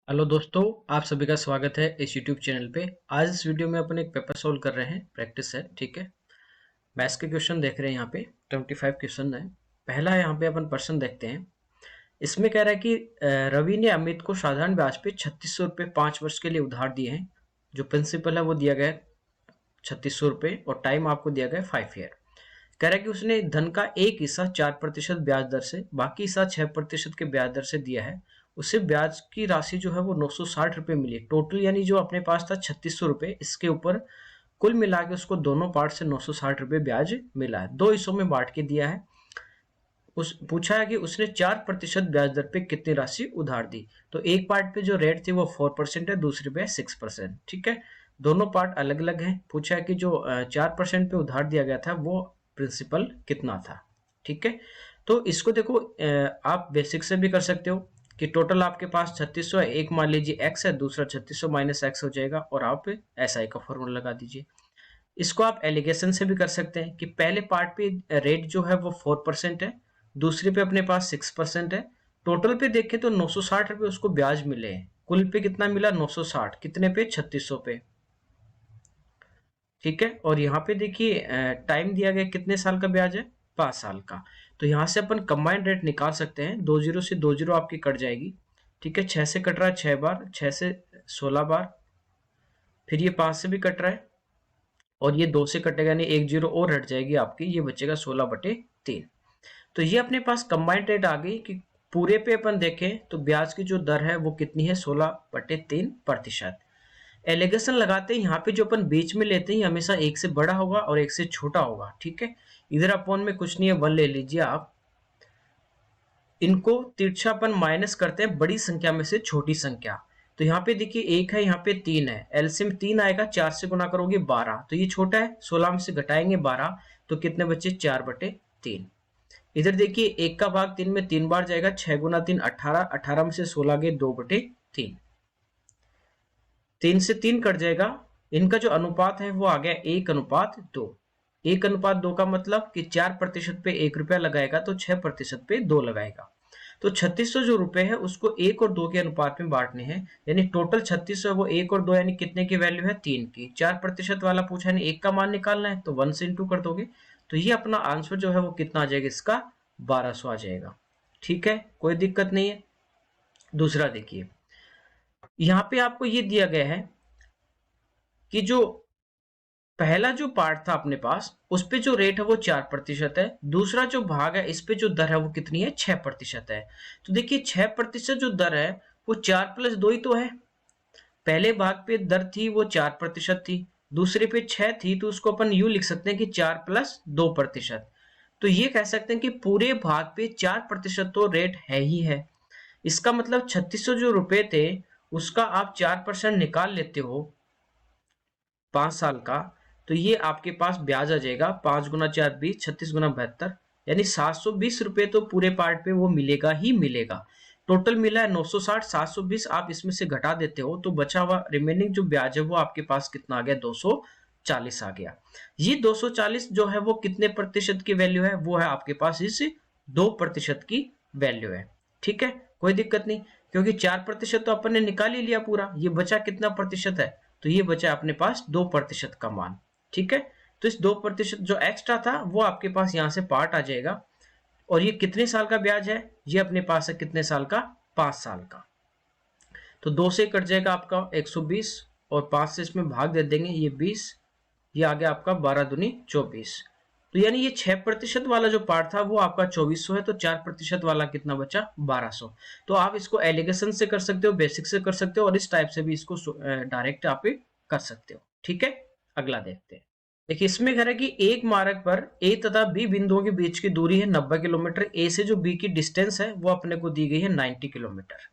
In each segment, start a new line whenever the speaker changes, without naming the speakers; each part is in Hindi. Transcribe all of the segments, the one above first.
हेलो दोस्तों, आप सभी का स्वागत है इस यूट्यूब चैनल पे। आज इस वीडियो में अपन एक पेपर सोल्व कर रहे हैं, प्रैक्टिस है। ठीक है, मैथ्स के क्वेश्चन देख रहे हैं। यहाँ पे 25 क्वेश्चन है। पहला है, यहाँ पे अपन प्रश्न देखते हैं। इसमें कह रहा है कि रवि ने अमित को साधारण ब्याज पे 3600 रुपये 5 वर्ष के लिए उधार दिए हैं। जो प्रिंसिपल है वो दिया गया है 3600 रुपये और टाइम आपको दिया गया है 5 ईयर। कह रहा है कि उसने धन का एक हिस्सा 4% ब्याज दर से, बाकी हिस्सा 6% के ब्याज दर से दिया है। उसे ब्याज की राशि जो है वो 960 रुपये मिली टोटल, यानी जो अपने पास था 3600 रुपये, इसके ऊपर कुल मिला के उसको दोनों पार्ट से 960 रुपये ब्याज मिला है। दो हिस्सों में बांट के दिया है। उस पूछा है कि उसने 4% ब्याज दर पे कितनी राशि उधार दी। तो एक पार्ट पे जो रेट थी वो 4% है, दूसरे पे 6%। ठीक है, दोनों पार्ट अलग अलग हैं। पूछा है कि जो 4% पे उधार दिया गया था वो प्रिंसिपल कितना था। ठीक है, तो इसको देखो, आप बेसिक से भी कर सकते हो कि टोटल आपके पास 3600 है, एक मान लीजिए एक्स है, दूसरा 3600 माइनस एक्स हो जाएगा और आप एसआई का फॉर्मूला लगा दीजिए। इसको आप एलिगेशन से भी कर सकते हैं कि पहले पार्ट पे रेट जो है वो 4% है, दूसरे पे अपने पास 6% है। टोटल पे देखें तो 960 रुपये उसको ब्याज मिले हैं। कुल पे कितना मिला? 960। कितने पे? 3600 पे। ठीक है, और यहाँ पे देखिए टाइम दिया गया कितने साल का ब्याज है? 5 साल का। तो यहाँ से अपन कंबाइंड रेट निकाल सकते हैं। 20 से 20 आपकी कट जाएगी। ठीक है, 6 से कट रहा है 6 बार, 6 से 16 बार, फिर ये 5 से भी कट रहा है और ये 2 से कटेगा, यानी 1 जीरो और हट जाएगी आपकी, ये बचेगा 16/3। तो ये अपने पास कंबाइंड रेट आ गई कि पूरे पे अपन देखें तो ब्याज की जो दर है वो कितनी है? 16/3%। एलिगेशन लगाते हैं, यहाँ पे जो अपन बीच में लेते हैं हमेशा एक से बड़ा होगा और एक से छोटा होगा। ठीक है, इधर अपॉन में कुछ नहीं है, 1 ले लीजिए आप। इनको तिरछापन माइनस करते हैं बड़ी संख्या में से छोटी संख्या। तो यहाँ पे देखिए एक है, यहाँ पे 3 है, एलसीएम 3 आएगा, 4 से गुना करोगे 12, तो ये छोटा है, 16 में से घटाएंगे 12, तो कितने बचे? 4/3। इधर देखिए एक का भाग 3 में 3 बार जाएगा, 6 गुना 3 18, 18 में से 16 गए 2/3, 3 से 3 कट जाएगा। इनका जो अनुपात है वो आ गया 1:2। 1:2 का मतलब कि 4% पे 1 रुपया लगाएगा तो 6% पे 2 लगाएगा। तो 3600 जो रुपए है उसको 1 और 2 के अनुपात में बांटने हैं, यानी टोटल 3600 वो 1 और 2 यानी कितने की वैल्यू है? 3 की। 4% वाला पूछा है, 1 का मान निकालना है तो 1 से इंटू कर दोगे, तो ये अपना आंसर जो है वो कितना आ जाएगा? इसका 1200 आ जाएगा। ठीक है, कोई दिक्कत नहीं है। दूसरा देखिए, यहाँ पे आपको ये दिया गया है कि जो पहला जो पार्ट था अपने पास उस पे जो रेट है वो 4% है, दूसरा जो भाग है इस पे जो दर है वो कितनी है? 6% है। तो देखिए 6% जो दर है वो 4+2 ही तो है। पहले भाग पे दर थी वो 4% थी, दूसरे पे 6 थी, तो उसको अपन यूं लिख सकते हैं कि 4+2%। तो ये कह सकते हैं कि पूरे भाग पे 4% तो रेट है ही है। इसका मतलब 3600 जो रुपए थे उसका आप 4% निकाल लेते हो 5 साल का, तो ये आपके पास ब्याज आ जाएगा 5 गुना 4 20, 36 गुना 72, यानी 720 रुपये तो पूरे पार्ट पे वो मिलेगा ही मिलेगा। टोटल मिला है 960, 720 आप इसमें से घटा देते हो तो बचा हुआ रिमेनिंग जो ब्याज है वो आपके पास कितना आ गया? 240 आ गया। ये 240 जो है वो कितने प्रतिशत की वैल्यू है? वो है आपके पास इस 2% की वैल्यू है। ठीक है, कोई दिक्कत नहीं, क्योंकि 4% तो अपन ने निकाल ही लिया पूरा। ये बचा कितना प्रतिशत है? तो ये बचा अपने पास 2% का मान। ठीक है, तो इस 2% जो एक्स्ट्रा था वो आपके पास यहां से पार्ट आ जाएगा। और ये कितने साल का ब्याज है? ये अपने पास है कितने साल का? 5 साल का। तो 2 से कट जाएगा आपका 120 और 5 से इसमें भाग दे देंगे, ये 20, ये आ गया आपका 12 दूनी 24। तो यानी ये 6% वाला जो पार्ट था वो आपका 2400 है, तो 4% वाला कितना बचा? 1200। तो आप इसको एलिगेशन से कर सकते हो, बेसिक से कर सकते हो और इस टाइप से भी इसको डायरेक्ट आप कर सकते हो। ठीक है, अगला देखते हैं। देखिए इसमें कह रहा है कि एक मार्ग पर ए तथा बी बिंदुओं के बीच की दूरी है 90 किलोमीटर। ए से जो बी की डिस्टेंस है वो अपने को दी गई है 90 किलोमीटर।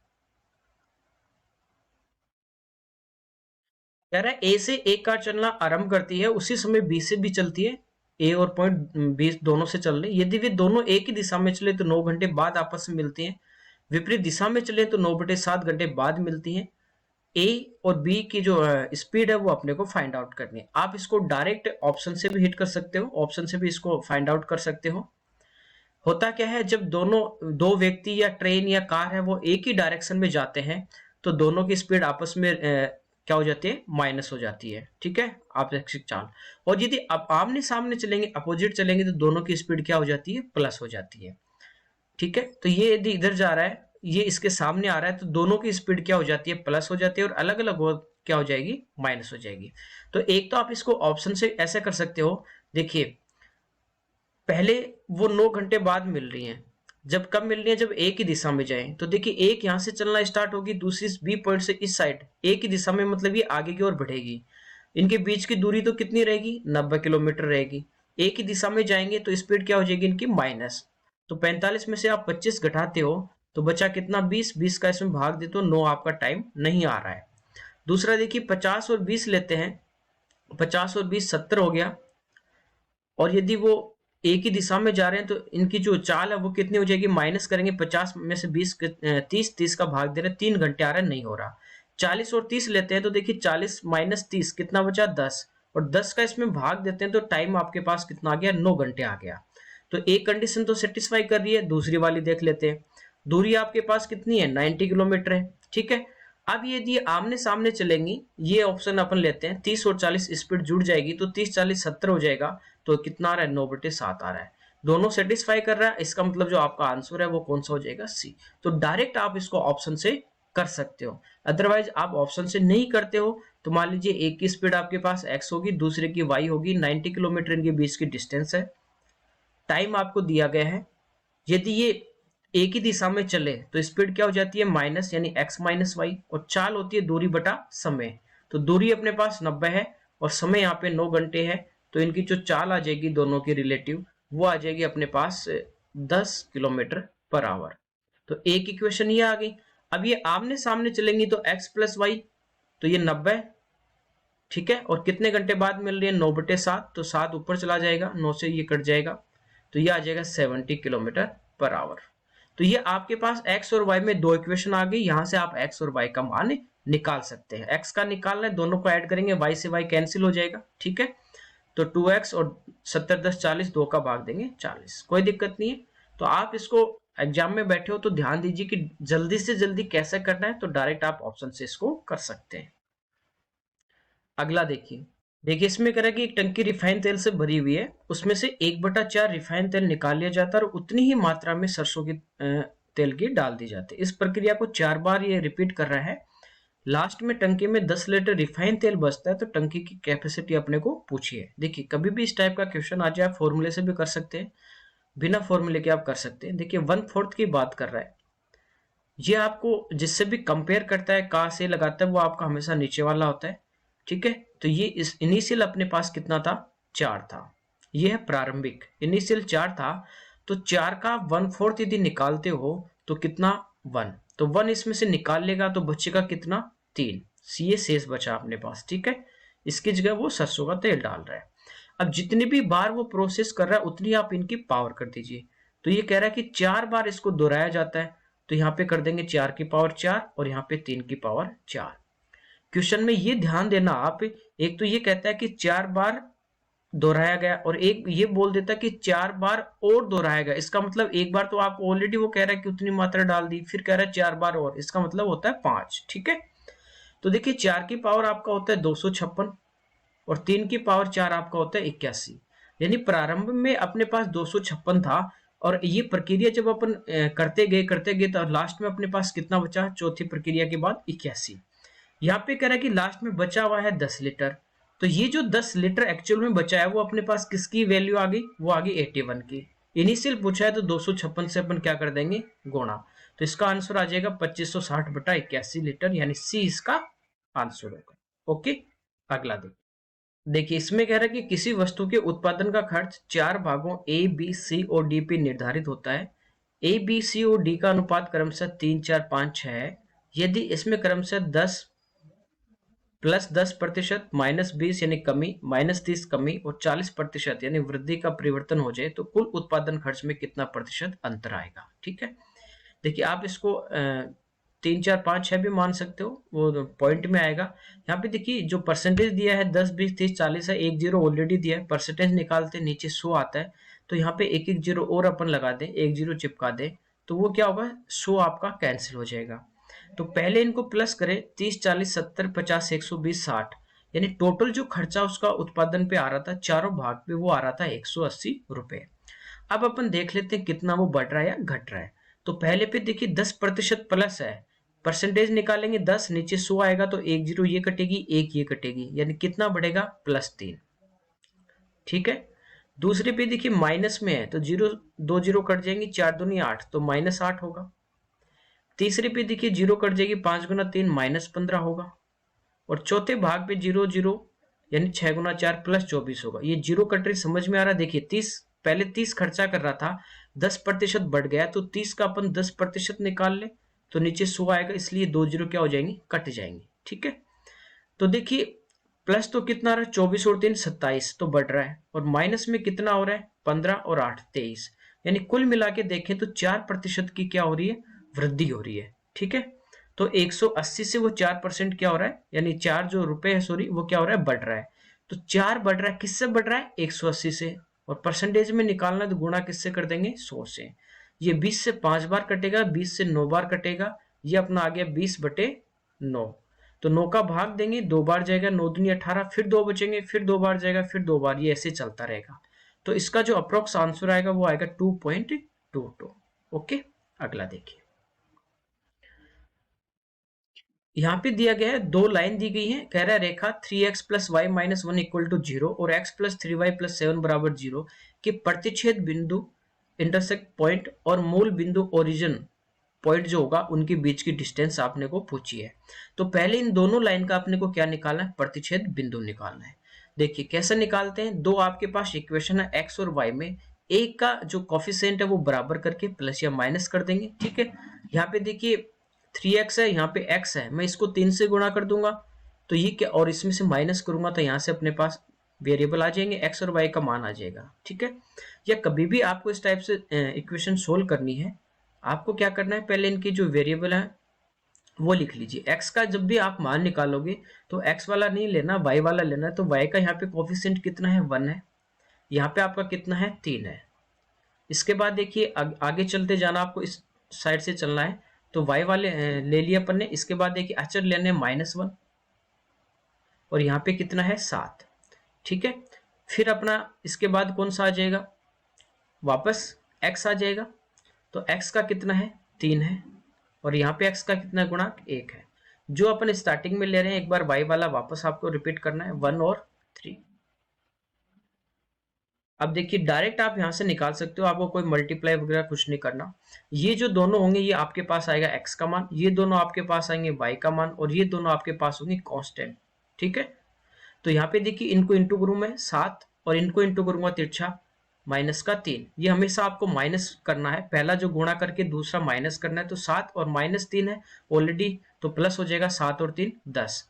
कह रहा है ए से एक कार चलना आरंभ करती है, उसी समय बी से भी चलती है। ए और पॉइंट बी दोनों से चल रही, यदि वे दोनों एक ही दिशा में चले तो 9 घंटे बाद आपस में मिलती हैं। विपरीत दिशा में चले तो 9/7 घंटे बाद मिलती हैं। ए और बी की जो स्पीड है वो अपने को फाइंड आउट करनी है। आप इसको डायरेक्ट ऑप्शन से भी हिट कर सकते हो, ऑप्शन से भी इसको फाइंड आउट कर सकते हो। होता क्या है, जब दोनों दो व्यक्ति या ट्रेन या कार है वो एक ही डायरेक्शन में जाते हैं तो दोनों की स्पीड आपस में क्या हो जाती है, माइनस हो जाती है। ठीक है, अपेक्षित चाल। और यदि आप आमने सामने चलेंगे, अपोजिट चलेंगे, तो दोनों की स्पीड क्या हो जाती है, प्लस हो जाती है। ठीक है, तो ये यदि इधर जा रहा है, ये इसके सामने आ रहा है, तो दोनों की स्पीड क्या हो जाती है, प्लस हो जाती है, और अलग अलग हो क्या हो जाएगी, माइनस हो जाएगी। तो एक तो आप इसको ऑप्शन से ऐसे कर सकते हो, देखिए पहले वो 9 घंटे बाद मिल रही हैं, जब कब मिल रही है, जब एक ही दिशा में जाएं, तो देखिए एक यहां से चलना स्टार्ट होगी, दूसरी बी पॉइंट से इस साइड एक ही दिशा में, मतलब ये आगे की ओर बढ़ेगी। इनके बीच की दूरी तो कितनी रहेगी, 90 किलोमीटर रहेगी। एक ही दिशा में जाएंगे तो स्पीड क्या हो जाएगी इनकी, माइनस। तो 45 में से आप 25 घटाते हो तो बचा कितना, 20। 20 का इसमें भाग दे तो 9 आपका टाइम नहीं आ रहा है। दूसरा देखिए 50 और 20 लेते हैं, 50 और 20 70 हो गया। और यदि वो एक ही दिशा में जा रहे हैं तो इनकी जो चाल है वो कितनी हो जाएगी, माइनस करेंगे 50 में से 20, 30, 30 का भाग दे रहे हैं, 3 घंटे आ रहा है, नहीं हो रहा। 40 और 30 लेते हैं तो देखिए 40 माइनस 30 कितना बचा, 10। और 10 का इसमें भाग देते हैं तो टाइम आपके पास कितना आ गया, 9 घंटे आ गया। तो एक कंडीशन तो सेटिस्फाई कर रही है, दूसरी वाली देख लेते हैं। दूरी आपके पास कितनी है, 90 किलोमीटर है। ठीक है, अब यदि आमने सामने चलेंगी, ये ऑप्शन अपन लेते हैं, 30 और 40 स्पीड जुड़ जाएगी तो 30 40 70 हो जाएगा। तो कितना आ रहा है, 9/7 आ रहा है। दोनों सेटिस्फाई कर रहा है, इसका मतलब जो आपका आंसर है वो कौन सा हो जाएगा, सी। तो डायरेक्ट आप इसको ऑप्शन से कर सकते हो। अदरवाइज आप ऑप्शन से नहीं करते हो तो मान लीजिए एक की स्पीड आपके पास x होगी, दूसरे की y होगी, 90 किलोमीटर इनके बीच की डिस्टेंस है, टाइम आपको दिया गया है। यदि ये एक ही दिशा में चले तो स्पीड क्या हो जाती है, माइनस, यानी x माइनस वाई, और चाल होती है दूरी बटा समय। तो दूरी अपने पास 90 है और समय यहाँ पे 9 घंटे है, तो इनकी जो चाल आ जाएगी दोनों की रिलेटिव, वो आ जाएगी अपने पास 10 किलोमीटर पर आवर। तो एक इक्वेशन ये आ गई। अब ये आमने सामने चलेंगी तो x प्लस वाई, तो ये 90, ठीक है, और कितने घंटे बाद मिल रही है, 9/7, तो 7 ऊपर चला जाएगा, 9 से ये कट जाएगा, तो ये आ जाएगा 70 किलोमीटर पर आवर। तो ये आपके पास x और y में दो इक्वेशन आ गई, यहां से आप x और y का मान निकाल सकते हैं। x का निकालना है, दोनों को ऐड करेंगे, y से y कैंसिल हो जाएगा। ठीक है, तो 2x और 70 10 40, 2 का भाग देंगे 40, कोई दिक्कत नहीं है। तो आप इसको एग्जाम में बैठे हो तो ध्यान दीजिए कि जल्दी से जल्दी कैसे करना है, तो डायरेक्ट आप ऑप्शन से इसको कर सकते हैं। अगला देखिए, देखिए इसमें कह रहा है कि एक टंकी रिफाइंड तेल से भरी हुई है, उसमें से 1/4 रिफाइंड तेल निकाल लिया जाता है और उतनी ही मात्रा में सरसों की तेल की डाल दी जाती है। इस प्रक्रिया को 4 बार ये रिपीट कर रहा है। लास्ट में टंकी में 10 लीटर रिफाइंड तेल बचता है, तो टंकी की कैपेसिटी अपने को पूछिए। देखिए कभी भी इस टाइप का क्वेश्चन आ जाए, आप फॉर्मूले से भी कर सकते हैं, बिना फॉर्मूले के आप कर सकते हैं। देखिए 1/4 की बात कर रहा है, ये आपको जिससे भी कंपेयर करता है, कहाँ से लगाता है, वो आपका हमेशा नीचे वाला होता है। ठीक है, तो ये इस इनिशियल अपने पास कितना था, 4 था, ये है प्रारंभिक, इनिशियल 4 था। तो 4 का 1/4 यदि निकालते हो तो कितना, 1, तो 1 इसमें से निकाल लेगा तो बचेगा कितना, 3, ये शेष बचा अपने पास। ठीक है, इसकी जगह वो सरसों का तेल डाल रहा है। अब जितनी भी बार वो प्रोसेस कर रहा है उतनी आप इनकी पावर कर दीजिए। तो ये कह रहा है कि 4 बार इसको दोहराया जाता है, तो यहाँ पे कर देंगे 4 की पावर 4 और यहाँ पे 3 की पावर 4। क्वेश्चन में ये ध्यान देना आप, एक तो ये कहता है कि 4 बार दोहराया गया, और एक ये बोल देता है कि 4 बार और दोहराया गया। इसका मतलब एक बार तो आपको ऑलरेडी वो कह रहा है कि उतनी मात्रा डाल दी, फिर कह रहा है 4 बार और, इसका मतलब होता है 5। ठीक है, तो देखिए 4 की पावर आपका होता है 256 और 3 की पावर 4 आपका होता है 81। यानी प्रारंभ में अपने पास 256 था, और ये प्रक्रिया जब अपन करते गए तो लास्ट में अपने पास कितना बचा, चौथी प्रक्रिया के बाद 81। यहाँ पे कह रहा है कि लास्ट में बचा हुआ है 10 लीटर। तो ये जो 10 लीटर एक्चुअल में बचा है वो अपने पास किसकी वैल्यू आ गई, वो आ गई 81 की। इनिशियल पूछा है तो 256 से अपन क्या कर देंगे, गुणा। तो इसका आंसर आ जाएगा 2560/81 लीटर, यानी सी इसका आंसर होगा। ओके, अगला देखिए इसमें कह रहा है कि किसी वस्तु के उत्पादन का खर्च 4 भागों ए बी सी और डी पे निर्धारित होता है। ए बी सी और डी का अनुपात क्रमशः 3 4 5 6 है। यदि इसमें क्रमशः 10 प्लस 10% माइनस 20 यानी कमी, माइनस 30 कमी और 40% यानी वृद्धि का परिवर्तन हो जाए तो कुल उत्पादन खर्च में कितना प्रतिशत अंतर आएगा। ठीक है, देखिए आप इसको 3 4 5 6 भी मान सकते हो, वो पॉइंट में आएगा। यहाँ पे देखिए जो परसेंटेज दिया है 10 20 30 40 है, एक जीरो ऑलरेडी दिया है, परसेंटेज निकालते नीचे 100 आता है, तो यहाँ पे एक एक जीरो और अपन लगा दें, एक जीरो चिपका दें, तो वो क्या होगा, 100 आपका कैंसिल हो जाएगा। तो पहले इनको प्लस करें, 30, 40, 70, 50, 120, 60, यानी टोटल जो खर्चा उसका उत्पादन पे आ रहा था चारों भाग पे, वो आ रहा था 180 रुपए। अब अपन देख लेते हैं कितना वो बढ़ रहा है या घट रहा है। तो पहले पे देखिए 10% प्लस है, परसेंटेज निकालेंगे 10, नीचे 100 आएगा तो एक जीरो ये कटेगी, एक ये कटेगी, यानी कितना बढ़ेगा, +3। ठीक है। दूसरे पे देखिए माइनस में है तो जीरो, 2 जीरो कट जाएंगे, 4 दूनी 8, तो -8 होगा। तीसरे पे देखिए जीरो कट जाएगी, 5 गुना 3 -15 होगा। और चौथे भाग पे जीरो जीरो, यानी 6 गुना 4 +24 होगा। ये जीरो कट रही, समझ में आ रहा है। देखिए 30, पहले 30 खर्चा कर रहा था, 10% बढ़ गया, तो 30 का अपन 10% निकाल ले तो नीचे 100 आएगा, इसलिए 2 जीरो क्या हो जाएंगे, कट जाएंगे। ठीक है। तो देखिए प्लस तो कितना आ रहा है, 24 और 3 27, तो बढ़ रहा है। और माइनस में कितना हो रहा है, 15 और 8 23, यानी कुल मिला के देखें तो 4% की क्या हो रही है, वृद्धि हो रही है। ठीक है। तो 180 से वो 4% क्या हो रहा है, यानी 4 जो रुपए है, सॉरी, वो क्या हो रहा है, बढ़ रहा है। तो 4 बढ़ रहा है, किससे बढ़ रहा है, 180 से। और परसेंटेज में निकालना है तो गुणा किससे कर देंगे, 100 से। ये 20 से 5 बार कटेगा, 20 से 9 बार कटेगा, ये अपना आ गया 20/9। तो 9 का भाग देंगे, 2 बार जाएगा, 9 दूनी 18, फिर 2 बचेंगे, फिर 2 बार जाएगा, फिर 2 बार, ये ऐसे चलता रहेगा। तो इसका जो अप्रोक्स आंसर आएगा वो आएगा 2.22। ओके। अगला देखिए, यहाँ पे दिया गया है, दो लाइन दी गई है, कह रहा है रेखा 3x + y - 1 = 0 और x + 3y + 7 = 0 के प्रतिच्छेद बिंदु, इंटरसेक्ट पॉइंट और मूल बिंदु ओरिजिन पॉइंट जो होगा उनके बीच की डिस्टेंस आपने को पूछी है। तो पहले इन दोनों लाइन का आपने को क्या निकालना है, प्रतिच्छेद बिंदु निकालना है। देखिए कैसे निकालते हैं, दो आपके पास इक्वेशन है x और y में, एक का जो कोफिशिएंट है वो बराबर करके प्लस या माइनस कर देंगे। ठीक है। यहाँ पे देखिए 3x है, यहाँ पे x है, मैं इसको 3 से गुणा कर दूंगा तो ये क्या, और इसमें से माइनस करूंगा तो यहाँ से अपने पास वेरिएबल आ जाएंगे, x और y का मान आ जाएगा। ठीक है। या कभी भी आपको इस टाइप से इक्वेशन सोल्व करनी है, आपको क्या करना है, पहले इनकी जो वेरिएबल है वो लिख लीजिए। x का जब भी आप मान निकालोगे तो x वाला नहीं लेना, y वाला लेना है। तो y का यहाँ पे कोफिशिएंट कितना है, 1 है, यहाँ पे आपका कितना है, 3 है। इसके बाद देखिए आगे चलते जाना, आपको इस साइड से चलना है, तो y वाले ले लिया अपन ने। इसके बाद देखिए अचर लेने -1 और यहाँ पे कितना है, 7। ठीक है। फिर अपना इसके बाद कौन सा आ जाएगा, वापस x आ जाएगा। तो x का कितना है, 3 है, और यहाँ पे x का कितना गुणांक, 1 है। जो अपन स्टार्टिंग में ले रहे हैं, एक बार y वाला वापस आपको रिपीट करना है, 1 और 3। अब देखिए डायरेक्ट आप यहाँ से निकाल सकते हो, आपको कोई मल्टीप्लाई वगैरह कुछ नहीं करना। ये जो दोनों होंगे ये आपके पास आएगा x का मान, ये दोनों आपके पास आएंगे y का मान, और ये दोनों आपके पास होंगे कांस्टेंट। ठीक है। तो यहाँ पे देखिए इनको इंटू करूँ मैं 7 और इनको इंटू करूंगा तिरछा -3। ये हमेशा आपको माइनस करना है, पहला जो गुणा करके दूसरा माइनस करना है। तो 7 और -3 है ऑलरेडी, तो प्लस हो जाएगा, 7 और 3 10।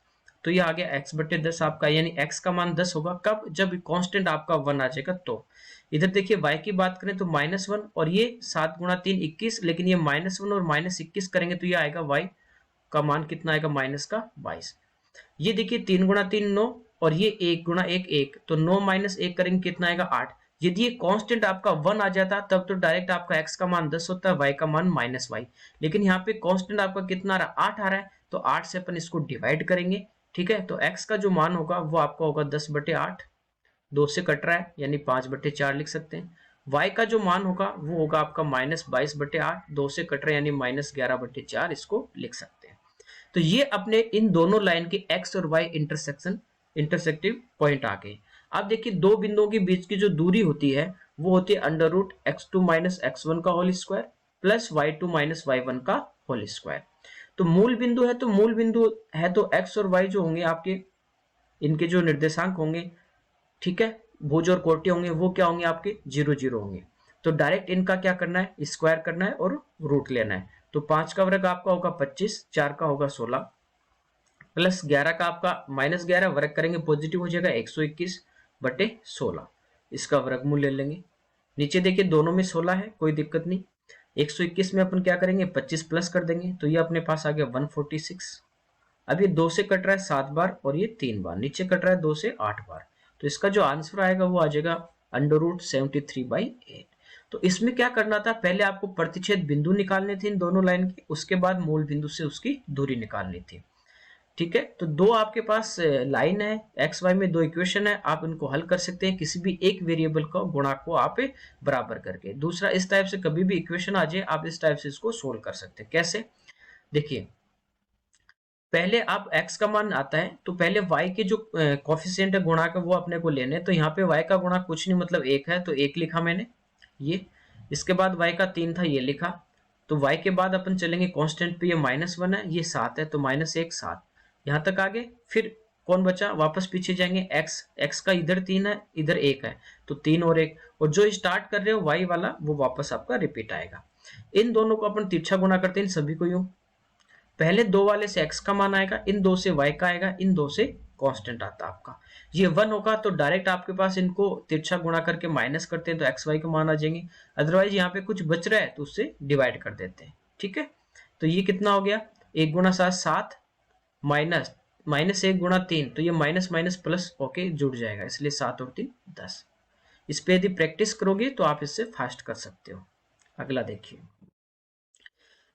तो ये आ गया x/10 आपका, यानी x का मान 10 होगा। कब, जब कांस्टेंट आपका 1 आ जाएगा। तो इधर देखिए y की बात करें तो -1 और ये 7 गुणा 3 21, लेकिन ये -1 और -21 करेंगे तो ये आएगा y का मान कितना आएगा, -22। ये देखिए 3 गुणा 3 9 और ये 1 गुणा 1 1, तो 9 - 1 करेंगे कितना आएगा, 8। यदि ये कांस्टेंट आपका 1 आ जाता तब तो डायरेक्ट आपका x का मान 10 होता है, y का मान -y। लेकिन यहाँ पे कांस्टेंट आपका कितना आ रहा है, 8 आ रहा है, तो 8 से अपन इसको डिवाइड करेंगे। ठीक है। तो x का जो मान होगा वो आपका होगा 10/8, 2 से कट रहा है, यानी 5/4 लिख सकते हैं। y का जो मान होगा वो होगा आपका -22/8, 2 से कट रहा है, यानी -11/4, इसको लिख सकते हैं। तो ये अपने इन दोनों लाइन के x और y इंटरसेक्टिव पॉइंट आ गए। अब देखिए दो बिंदुओं के बीच की जो दूरी होती है वो होती है √x2 - x1 का whole square plus y2 - y1 का होल स्क्वायर। तो मूल बिंदु है, तो मूल बिंदु है तो x और y जो होंगे आपके, इनके जो निर्देशांक होंगे, ठीक है, भुज और कोटि होंगे, वो क्या होंगे आपके 0 0 होंगे। तो डायरेक्ट इनका क्या करना है, स्क्वायर करना है और रूट लेना है। तो 5 का वर्ग आपका होगा 25, 4 का होगा 16, प्लस 11 का आपका -11 वर्ग करेंगे पॉजिटिव हो जाएगा 121/16, इसका वर्गमूल ले लेंगे। नीचे देखिए दोनों में 16 है, कोई दिक्कत नहीं। 121 में अपन क्या करेंगे, 25 प्लस कर देंगे, तो ये अपने पास आ गया 146। अब ये 2 से कट रहा है 7 बार और ये 3 बार, नीचे कट रहा है 2 से 8 बार। तो इसका जो आंसर आएगा वो आ जाएगा √73/8। तो इसमें क्या करना था, पहले आपको प्रतिच्छेद बिंदु निकालने थे इन दोनों लाइन के, उसके बाद मूल बिंदु से उसकी दूरी निकालनी थी। ठीक है, तो दो आपके पास लाइन है, एक्स वाई में दो इक्वेशन है, आप इनको हल कर सकते हैं किसी भी एक वेरिएबल का गुणा को आप बराबर करके। दूसरा, इस टाइप से कभी भी इक्वेशन आ जाए आप इस टाइप से इसको सोल्व कर सकते हैं। कैसे, देखिए पहले आप x का मान आता है तो पहले y के जो कोफिशिएंट है गुणा का वो अपने को लेने, तो यहाँ पे y का गुणा कुछ नहीं मतलब 1 है, तो 1 लिखा मैंने ये। इसके बाद y का 3 था, ये लिखा। तो y के बाद अपन चलेंगे कांस्टेंट पे, ये -1 है, ये 7 है, तो -1 7 यहाँ तक आगे। फिर कौन बचा, वापस पीछे जाएंगे, x का इधर 3 है, इधर 1 है, तो 3 और 1, और जो स्टार्ट कर रहे हो y वाला वो वापस आपका रिपीट आएगा। इन दोनों को अपन तिरछा गुणा करते हैं, इन सभी को यूं, पहले दो वाले से x का मान आएगा, इन दो से y का आएगा, इन दो से कांस्टेंट आता आपका। ये 1 होगा तो डायरेक्ट आपके पास इनको तिरछा गुणा करके माइनस करते हैं तो एक्स वाई का मान आ जाएंगे। अदरवाइज यहाँ पे कुछ बच रहा है तो उससे डिवाइड कर देते हैं। ठीक है, तो ये कितना हो गया, 1 गुणा 7 7 माइनस 1 गुणा 3, तो ये माइनस माइनस प्लस होके जुड़ जाएगा, इसलिए 7 और 3 10। इस पे यदि प्रैक्टिस करोगे तो आप इससे फास्ट कर सकते हो। अगला देखिए,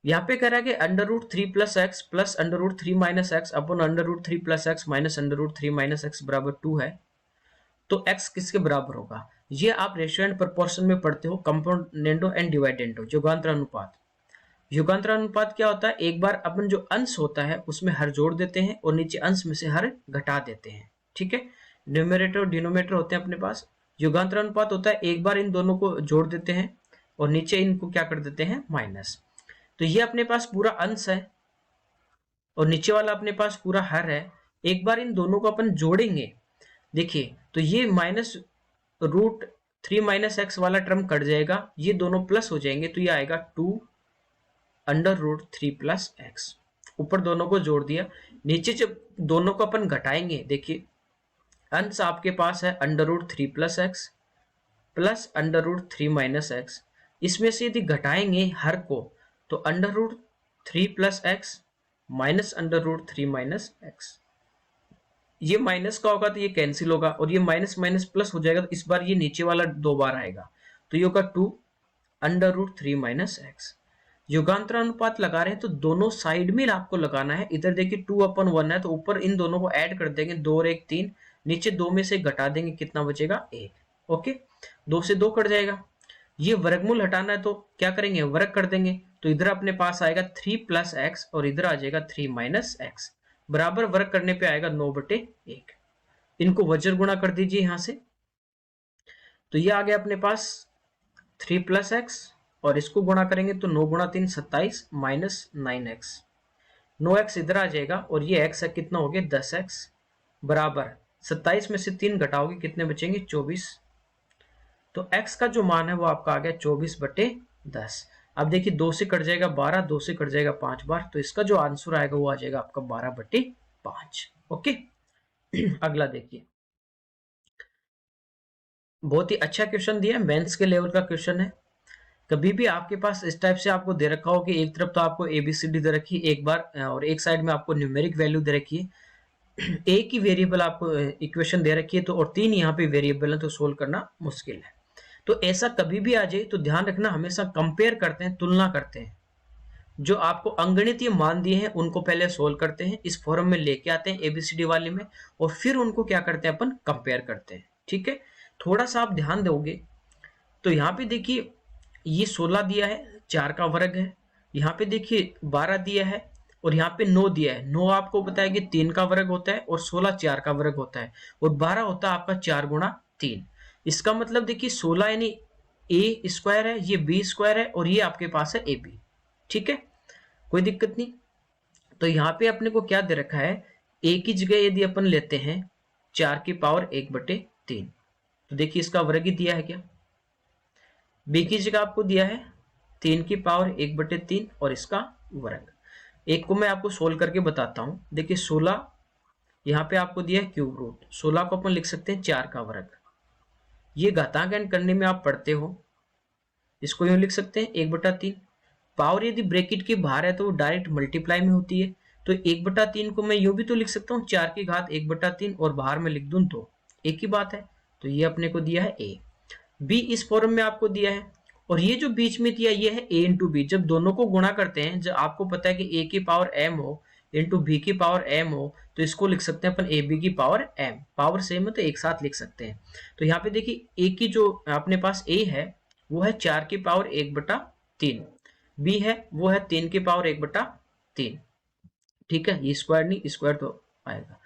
यहाँ पे कह रहा है कि √3 plus x plus √3 minus x अपन √3 plus x minus √3 minus x बराबर 2 है। तो x किसके बराबर होगा, ये आप रेशियो एंड प्रोपोर्शन में पढ़ते हो, कंपोनेंडो एंड डिवाइडेंडो, युगांतर अनुपात। युगांतर अनुपात क्या होता है, एक बार अपन जो अंश होता है उसमें हर जोड़ देते हैं और नीचे अंश में से हर घटा देते हैं। ठीक है, न्यूमरेटर और डिनोमिनेटर होते हैं अपने पास। युगांतर अनुपात होता है एक बार इन दोनों को जोड़ देते हैं और नीचे इनको क्या कर देते हैं, माइनस। तो ये अपने पास पूरा अंश है और नीचे वाला अपने पास पूरा हर है। एक बार इन दोनों को अपन जोड़ेंगे, देखिए तो ये -√3 माइनस एक्स वाला टर्म कट जाएगा, ये दोनों प्लस हो जाएंगे, तो ये आएगा 2 √3 प्लस एक्स। ऊपर दोनों को जोड़ दिया, नीचे जब दोनों को अपन घटाएंगे, देखिए अंश आपके पास है √3 plus x plus √3 minus x. इसमें से यदि घटाएंगे हर को तो √3 plus x minus √3 minus x, ये माइनस का होगा तो ये कैंसिल होगा और ये माइनस माइनस प्लस हो जाएगा, तो इस बार ये नीचे वाला 2 बार आएगा, तो ये होगा 2 √3 माइनस एक्स। युगांतर अनुपात लगा रहे हैं तो दोनों साइड में आपको लगाना है। इधर देखिए 2/1 है तो ऊपर इन दोनों को ऐड कर देंगे, 2 और 1 3, नीचे 2 में से घटा देंगे, कितना बचेगा 1। ओके, 2 से 2 कट जाएगा। ये वर्गमूल हटाना है तो क्या करेंगे, वर्ग कर देंगे, तो इधर अपने पास आएगा 3 प्लस एक्स और इधर आ जाएगा 3 माइनस एक्स, बराबर वर्ग करने पे आएगा 9/1। इनको वज्र गुणा कर दीजिए यहां से, तो ये आ गया अपने पास 3 प्लस एक्स और इसको गुणा करेंगे तो 9 गुणा 3 27 माइनस 9x, 9x इधर आ जाएगा और ये x है, कितना हो गया 10x, बराबर 27 में से 3 घटाओगे कितने बचेंगे 24। तो x का जो मान है वो आपका आ गया 24/10। अब देखिए 2 से कट जाएगा 12, 2 से कट जाएगा 5 बार, तो इसका जो आंसर आएगा वो आ जाएगा आपका 12/5। ओके, अगला देखिए, बहुत ही अच्छा क्वेश्चन दिया है, मेंस के लेवल का क्वेश्चन है। कभी भी आपके पास इस टाइप से आपको दे रखा हो कि एक तरफ तो आपको ABCD दे रखी है एक बार और एक साइड में आपको न्यूमेरिक वैल्यू दे रखी है, एक ही वेरिएबल आपको इक्वेशन दे रखी है तो और 3 यहाँ पे वेरिएबल है, तो सोल्व करना मुश्किल है। तो ऐसा कभी भी आ जाए तो ध्यान रखना, हमेशा कंपेयर करते हैं, तुलना करते हैं। जो आपको अंगणितीय मान दिए हैं उनको पहले सोल्व करते हैं, इस फॉर्म में लेके आते हैं ABCD वाले में, और फिर उनको क्या करते हैं अपन कंपेयर करते हैं। ठीक है, थोड़ा सा आप ध्यान दोगे तो यहाँ पे देखिए ये 16 दिया है, 4 का वर्ग है, यहाँ पे देखिए 12 दिया है और यहाँ पे 9 दिया है। 9 आपको पता है कि 3 का वर्ग होता है और 16 4 का वर्ग होता है और 12 होता है आपका 4 गुणा 3। इसका मतलब देखिए 16 यानी a स्क्वायर है, ये b स्क्वायर है और ये आपके पास है ab। ठीक है, कोई दिक्कत नहीं। तो यहाँ पे अपने को क्या दे रखा है, a की जगह यदि अपन लेते हैं 4 की पावर 1/3, तो देखिए इसका वर्ग ही दिया है क्या, b की जगह आपको दिया है 3 की पावर 1/3 और इसका वर्ग। एक को मैं आपको सोल्व करके बताता हूं। देखिए 16 यहाँ पे आपको दिया है क्यूब रूट, 16 को अपन लिख सकते हैं 4 का वर्ग। ये घातांक एंड करने में आप पढ़ते हो, इसको यूं लिख सकते हैं 1/3। पावर यदि ब्रैकेट के बाहर है तो वो डायरेक्ट मल्टीप्लाई में होती है, तो 1/3 को मैं यूं भी तो लिख सकता हूँ 4 की घात 1/3 और बाहर में लिख दूं तो एक ही बात है। तो ये अपने को दिया है a। b इस फॉर्म में आपको दिया है और ये जो बीच में दिया ये है a इंटू बी। जब दोनों को गुणा करते हैं, जब आपको पता है कि a की पावर m हो इंटू बी की पावर m हो, तो इसको लिख सकते हैं अपन ए बी की पावर m। पावर सेम है तो एक साथ लिख सकते हैं। तो यहाँ पे देखिए a की जो अपने पास a है वो है 4 की पावर 1/3, b है वो है 3 की पावर 1/3। ठीक है, ये स्क्वायर नहीं, स्क्वायर तो आएगा।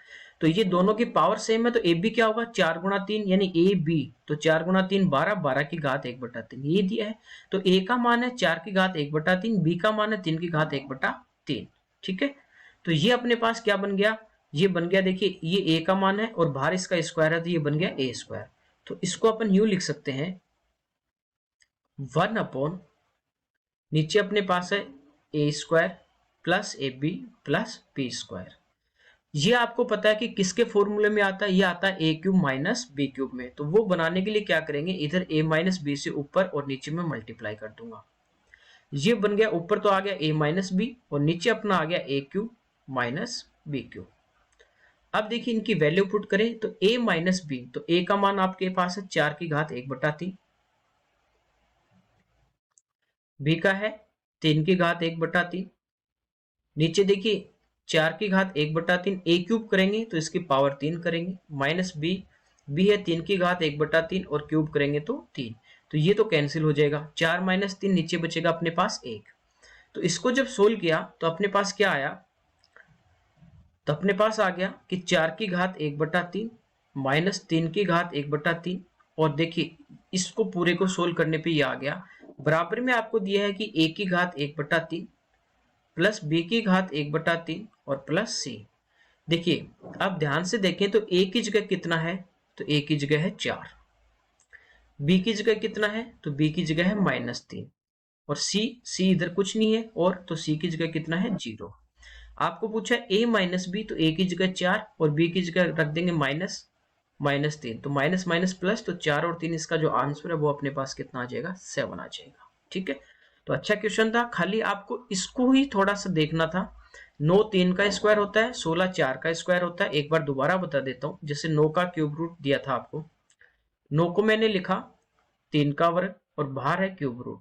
तो ये दोनों की पावर सेम है तो ए बी क्या होगा 4 गुणा 3 यानी ए बी, तो 4 गुणा 3 12, 12 की घात 1/3 ये दिया है। तो ए का मान है 4 की घात 1/3, बी का मान है 3 की घात 1/3। ठीक है, तो ये अपने पास क्या बन गया, ये बन गया देखिए ये ए का मान है और बाहर इसका स्क्वायर है तो ये बन गया ए स्क्वायर। तो इसको अपन यूं लिख सकते हैं 1 नीचे अपने पास है a square plus a b plus b square. ये आपको पता है कि किसके फॉर्मूले में आता है, ये आता है ए क्यूब माइनस बी क्यूब में। तो वो बनाने के लिए क्या करेंगे, इधर a माइनस बी से ऊपर और नीचे में मल्टीप्लाई कर दूंगा। ये बन गया, ऊपर तो आ गया a माइनस बी और नीचे अपना आ गया ए क्यूब माइनस बी क्यूब। अब देखिए इनकी वैल्यू पुट करें तो a माइनस बी, तो a का मान आपके पास है 4 की घात 1/3, b का है 3 की घात 1/3, नीचे देखिए 4 की घात 1/3 ए क्यूब करेंगे तो इसकी पावर 3 करेंगे, माइनस बी, बी है 3 की घात 1/3 और क्यूब करेंगे तो 3। तो ये तो कैंसिल हो जाएगा, 4 माइनस 3 नीचे बचेगा अपने पास 1। तो इसको जब सोल्व किया तो अपने पास क्या आया, तो अपने पास आ गया कि 4 की घात 1/3 माइनस 3 की घात 1/3। और देखिए इसको पूरे को सोल्व करने पे ये आ गया, बराबर में आपको दिया है कि a की घात 1/3 प्लस बी की घात 1/3 और प्लस सी। देखिए अब ध्यान से देखें तो a की जगह कितना है, तो a की जगह है 4, b की जगह कितना है तो b की जगह है -3 और c इधर कुछ नहीं है और तो c की जगह कितना है 0। आपको पूछा है a माइनस बी, तो a की जगह 4 और b की जगह रख देंगे -3, तो माइनस माइनस प्लस, तो 4 और 3 इसका जो आंसर है वो अपने पास कितना आ जाएगा 7 आ जाएगा। ठीक है, तो अच्छा क्वेश्चन था, खाली आपको इसको ही थोड़ा सा देखना था। 9 3 का स्क्वायर होता है, 16 4 का स्क्वायर होता है। एक बार दोबारा बता देता हूँ, जैसे 9 का क्यूब रूट दिया था आपको, 9 को मैंने लिखा 3 का वर्ग और बाहर है क्यूब रूट,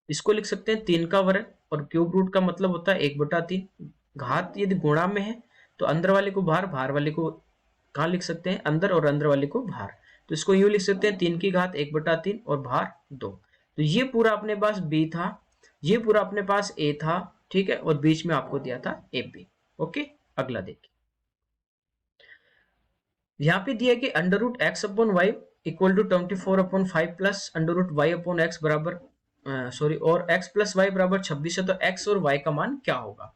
इसको लिख सकते हैं 3 का वर्ग और क्यूब रूट का मतलब होता है 1/3। घात यदि गुणा में है तो अंदर वाले को बाहर, बाहर वाले को कहाँ लिख सकते हैं अंदर और अंदर वाले को बाहर, तो इसको यूं लिख सकते हैं 3 की घात 1/3 और बाहर 2। तो ये पूरा अपने पास b था, ये पूरा अपने पास a था। ठीक है, और बीच में आपको दिया था ए बी। ओके, अगला देखिए, यहाँ पे दिया कि under root X upon Y equal to 24/5 plus under root Y upon X बराबर और x प्लस वाई बराबर 26 है, तो x और y का मान क्या होगा।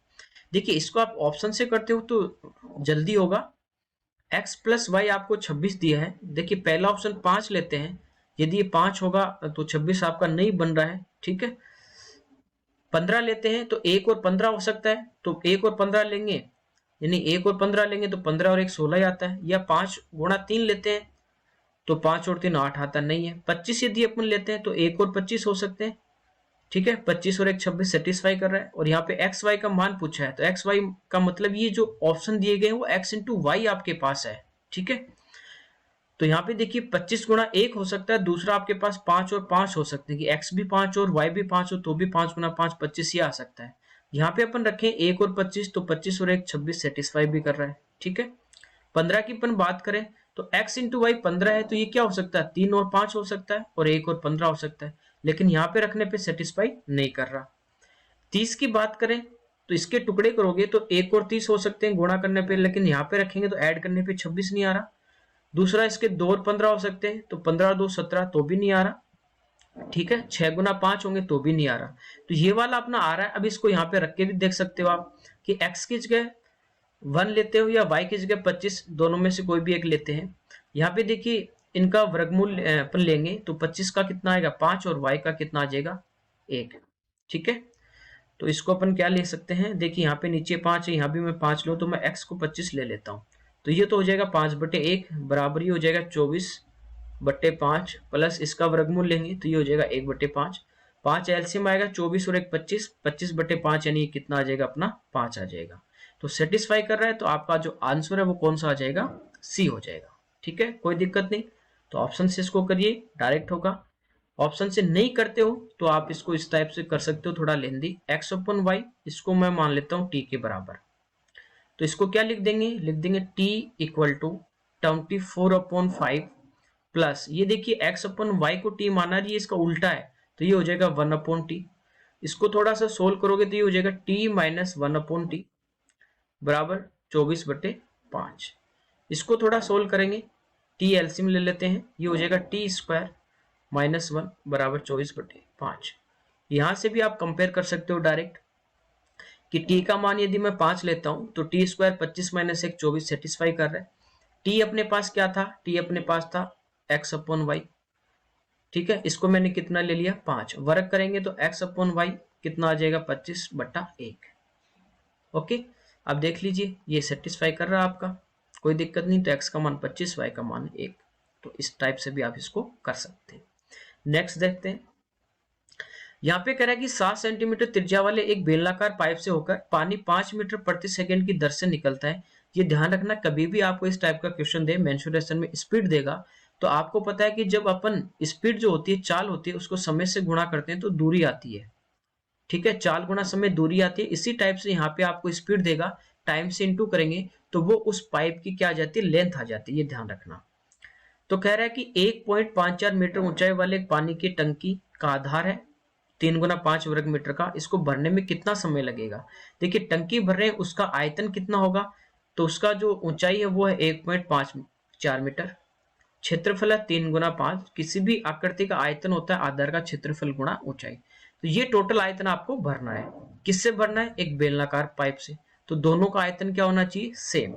देखिए इसको आप ऑप्शन से करते हो तो जल्दी होगा। x प्लस वाई आपको 26 दिया है, देखिए पहला ऑप्शन 5 लेते हैं, यदि ये 5 होगा तो 26 आपका नहीं बन रहा है। ठीक है, 15 लेते हैं तो 1 और 15 हो सकता है, तो 1 और 15 लेंगे, यानी 1 और 15 लेंगे तो 15 और 1 16 आता है। या 5 गुणा 3 लेते हैं तो 5 और 3 8 आता नहीं है। 25 यदि अपन लेते हैं तो 1 और 25 हो सकते हैं। ठीक है, 25 और 1 26 सेटिस्फाई कर रहा है। और यहाँ पे एक्स वाई का मान पूछा है, तो एक्स वाई का मतलब ये जो ऑप्शन दिए गए हैं वो एक्स इंटू वाई आपके पास है। ठीक है, तो यहाँ पे देखिए 25 गुणा 1 हो सकता है, दूसरा आपके पास 5 और 5 हो सकते हैं कि x भी 5 और y भी 5 हो तो भी 5 गुणा 5 25 ही आ सकता है। यहाँ पे अपन रखें 1 और 25, तो 25 और 1 26 सेटिस्फाई भी कर रहा है। ठीक है, 15 की अपन बात करें तो x इंटू वाई 15 है, तो ये क्या हो सकता है 3 और 5 हो सकता है और 1 और 15 हो सकता है, लेकिन यहाँ पे रखने पे सेटिस्फाई नहीं कर रहा। 30 की बात करें तो इसके टुकड़े करोगे तो 1 और 30 हो सकते हैं गुणा करने पे, लेकिन यहाँ पे रखेंगे तो ऐड करने पे 26 नहीं आ रहा। दूसरा इसके 2 और 15 हो सकते हैं, तो 15 और 2 17 तो भी नहीं आ रहा। ठीक है, 6 गुना 5 होंगे तो भी नहीं आ रहा, तो ये वाला अपना आ रहा है। अब इसको यहाँ पे रख के भी देख सकते हो आप कि x की जगह 1 लेते हो या y की जगह 25, दोनों में से कोई भी एक लेते हैं। यहाँ पे देखिए इनका वर्गमूल अपन लेंगे तो 25 का कितना आएगा 5 और y का कितना आ जाएगा 1। ठीक है, तो इसको अपन क्या ले सकते हैं, देखिए यहाँ पे नीचे 5 है, यहाँ भी मैं 5 लूँ तो मैं x को 25 ले लेता हूँ, तो ये तो हो जाएगा 5/1 बराबर ही हो जाएगा 24/5 प्लस इसका वर्गमूल लेंगे तो ये हो जाएगा 1/5। 5 एलसीएम आएगा 24 और 1 25, 25/5 यानी कितना आ जाएगा अपना 5 आ जाएगा। तो सेटिस्फाई कर रहा है, तो आपका जो आंसर है वो कौन सा आ जाएगा सी हो जाएगा। ठीक है, कोई दिक्कत नहीं, तो ऑप्शन से इसको करिए डायरेक्ट होगा। ऑप्शन से नहीं करते हो तो आप इसको इस टाइप से कर सकते हो, थोड़ा लेंदी। एक्स अपन वाई, इसको मैं मान लेता हूँ टी के बराबर। तो इसको क्या लिख देंगे, लिख देंगे टी इक्वल टू 24/5 प्लस, ये देखिए एक्स अपन वाई को टी माना, ये इसका उल्टा है तो ये हो जाएगा 1/टी। इसको थोड़ा सा सोल्व करोगे तो ये हो जाएगा टी माइनस 1/टी बराबर 24/5। इसको थोड़ा सोल्व करेंगे, टी एलसीएम ले लेते हैं, ये हो जाएगा टी स्क्वायर माइनस 1 बराबर 24/5। यहां से भी आप कंपेयर कर सकते हो डायरेक्ट कि टी का मान यदि मैं 5 लेता हूं तो टी स्क्वायर 25 माइनस 1 24 सेटिस्फाई कर रहा है। टी अपने पास क्या था, टी अपने पास था एक्स अपॉन वाई, ठीक है, इसको मैंने कितना ले लिया 5, वर्क करेंगे तो एक्स अपॉन वाई कितना आ जाएगा 25/1। ओके, अब देख लीजिए ये सेटिस्फाई कर रहा है आपका, कोई दिक्कत नहीं। तो एक्स का मान 25, वाई का मान 1। तो इस टाइप से भी आप इसको कर सकते हैं। नेक्स्ट देखते हैं, यहाँ पे कह रहा है कि 7 सेंटीमीटर त्रिज्या वाले एक बेलनाकार पाइप से होकर पानी 5 मीटर प्रति सेकंड की दर से निकलता है। ये ध्यान रखना, कभी भी आपको इस टाइप का क्वेश्चन दे, मेंसुरेशन में स्पीड देगा, तो आपको पता है कि जब अपन स्पीड जो होती है, चाल होती है, उसको समय से गुणा करते हैं तो दूरी आती है, ठीक है, चाल गुणा समय दूरी आती है। इसी टाइप से यहाँ पे आपको स्पीड देगा, टाइम से इंटू करेंगे तो वो उस पाइप की क्या आ जाती है, लेंथ आ जाती है, ये ध्यान रखना। तो कह रहा है कि 1.54 मीटर ऊंचाई वाले एक पानी की टंकी का आधार है 3x5 वर्ग मीटर का, इसको भरने में कितना समय लगेगा। देखिए टंकी भर रहे हैं, उसका आयतन कितना होगा, तो उसका जो ऊंचाई है वो है 1.54 मीटर, क्षेत्रफल है 3x5, किसी भी आकृति का आयतन होता है आधार का क्षेत्रफल गुणा ऊंचाई। तो ये टोटल आयतन आपको भरना है, किससे भरना है, एक बेलनाकार पाइप से। तो दोनों का आयतन क्या होना चाहिए, सेम।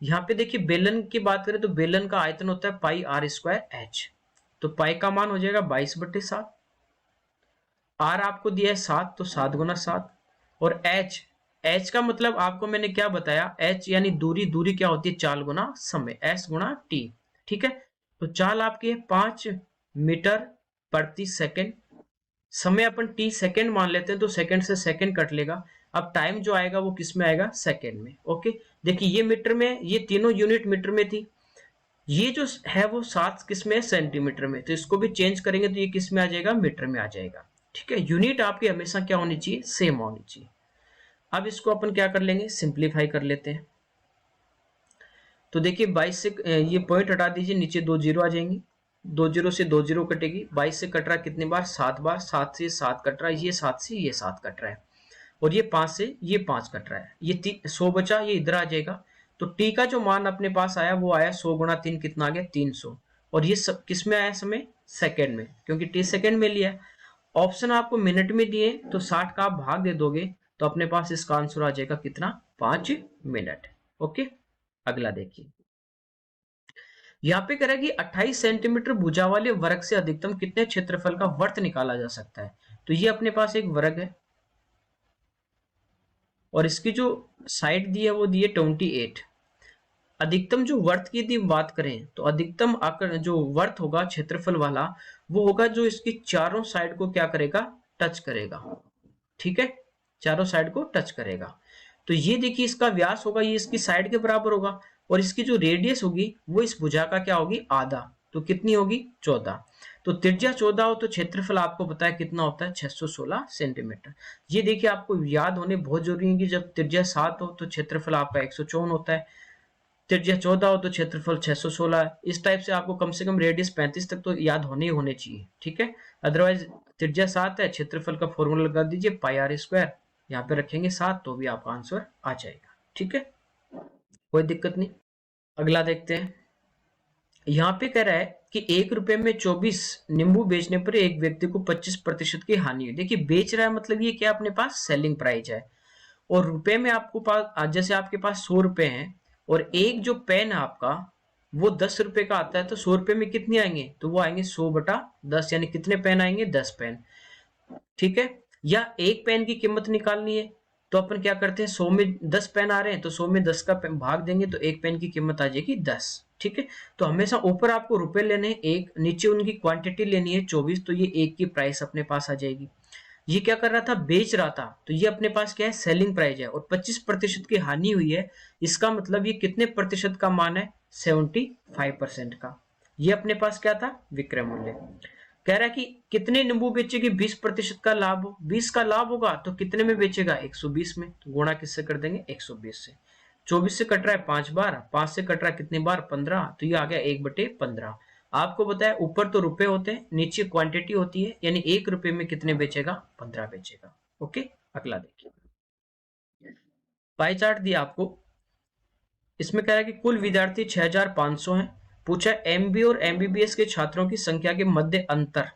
यहाँ पे देखिए बेलन की बात करें तो बेलन का आयतन होता है पाई आर स्क्वायर एच, तो पाई का मान हो जाएगा 22/7, आर आपको दिया है 7 तो 7x7, और एच का मतलब आपको मैंने क्या बताया, एच यानी दूरी, दूरी क्या होती है, चाल गुना समय, एस गुणा टी, ठीक है। तो चाल आपकी है 5 मीटर प्रति सेकंड, समय अपन टी सेकंड मान लेते हैं तो सेकंड से सेकंड कट लेगा, अब टाइम जो आएगा वो किस में आएगा, सेकंड में। ओके, देखिए ये मीटर में, ये तीनों यूनिट मीटर में थी, ये जो है वो 7 किस में, सेंटीमीटर में, तो इसको भी चेंज करेंगे तो ये किस में आ जाएगा, मीटर में आ जाएगा, ठीक है। यूनिट आपकी हमेशा क्या होनी चाहिए, सेम होनी चाहिए। अब इसको अपन क्या कर लेंगे, सिंप्लीफाई कर लेते हैं। तो देखिए 22 से ये पॉइंट हटा दीजिए, नीचे 2 जीरो आ जाएंगी, 2 जीरो से 2 जीरो कटेगी, 22 से कट रहा है कितनी बार, 7 बार, 7 से 7 कट रहा है, ये 7 से ये 7 कट रहा है, और ये 5 से ये 5 कट रहा है, ये 100 बचा, ये इधर आ जाएगा। तो टी का जो मान अपने पास आया वो आया 100 गुणा 3 कितना आ गया, 300, और ये सब किस में आया, समय सेकेंड में, क्योंकि टी सेकेंड में लिया। ऑप्शन आपको मिनट में दिए तो 60 का आप भाग दे दोगे तो अपने पास इसका आंसर आ जाएगा कितना, 5 मिनट। ओके, अगला देखिए, यहाँ पे कह रहा है कि 28 सेंटीमीटर भुजा वाले वर्ग से अधिकतम कितने क्षेत्रफल का वर्त निकाला जा सकता है। तो ये अपने पास एक वर्ग है और इसकी जो साइड दी है वो दी है 28। अधिकतम जो वर्त की यदि बात करें तो अधिकतम आकर जो वर्त होगा क्षेत्रफल वाला वो होगा जो इसकी चारों साइड को क्या करेगा, टच करेगा, ठीक है, चारों साइड को टच करेगा। तो ये देखिए इसका व्यास होगा, ये इसकी साइड के बराबर होगा, और इसकी जो रेडियस होगी वो इस भुजा का क्या होगी, आधा, तो कितनी होगी 14। तो त्रिज्या 14 हो तो क्षेत्रफल आपको पता है कितना होता है, 616 सेंटीमीटर। ये देखिए आपको याद होने बहुत जरूरी है कि जब त्रिज्या 7 हो तो क्षेत्रफल आपका 154 होता है, त्रिज्या 14 हो तो क्षेत्रफल 616 है। इस टाइप से आपको कम से कम रेडियस 35 तक तो याद होने ही होने चाहिए, ठीक है। अदरवाइज त्रिज्या 7 है, क्षेत्रफल का फॉर्मूला लगा दीजिए पाई आर स्क्वायर, यहाँ पे रखेंगे 7 तो भी आपका आंसर आ जाएगा, ठीक है, कोई दिक्कत नहीं। अगला देखते हैं, यहाँ पे कह रहा है कि 1 रुपए में 24 नींबू बेचने पर एक व्यक्ति को 25% की हानि हुई। देखिए बेच रहा है मतलब ये क्या, अपने पास सेलिंग प्राइस है, और रुपए में आपको पास, जैसे आपके पास 100 रुपए हैं और एक जो पेन है आपका वो 10 रुपए का आता है, तो 100 रुपए में कितने आएंगे, तो वो आएंगे 100/10, यानी कितने पेन आएंगे, 10 पेन, ठीक है। या एक पेन की कीमत निकालनी है तो अपन क्या करते हैं, 100 में 10 पेन आ रहे हैं तो 100 में 10 का भाग देंगे तो एक पेन की कीमत आ जाएगी 10, ठीक है। तो हमेशा ऊपर आपको रुपए लेने हैं एक, नीचे उनकी क्वांटिटी लेनी है 24, तो ये एक की प्राइस अपने पास आ जाएगी। ये क्या कर रहा था, बेच रहा था, तो ये अपने पास क्या है, सेलिंग प्राइस है, और 25% की हानि हुई है, इसका मतलब ये कितने प्रतिशत का मान है, 75% का। ये अपने पास क्या था, विक्रय मूल्य। कह रहा है कि कितने नींबू बेचेगी 20% का लाभ हो, 20 का लाभ होगा तो कितने में बेचेगा 120 में, तो गुणा किससे कर देंगे 120 से। 24 से कट रहा है 5 बार, 5 से कट रहा है कितनी बार 15, तो ये आ गया 1/15। आपको बताया ऊपर तो रुपए होते हैं, नीचे क्वांटिटी होती है, यानी 1 रुपए में कितने बेचेगा 15 बेचेगा। ओके, अगला देखिए पाई चार्ट दिया आपको। इसमें कह रहा है कि कुल विद्यार्थी 6500 हैं। पूछा एमबी और एमबीबीएस के छात्रों की संख्या के मध्य अंतर।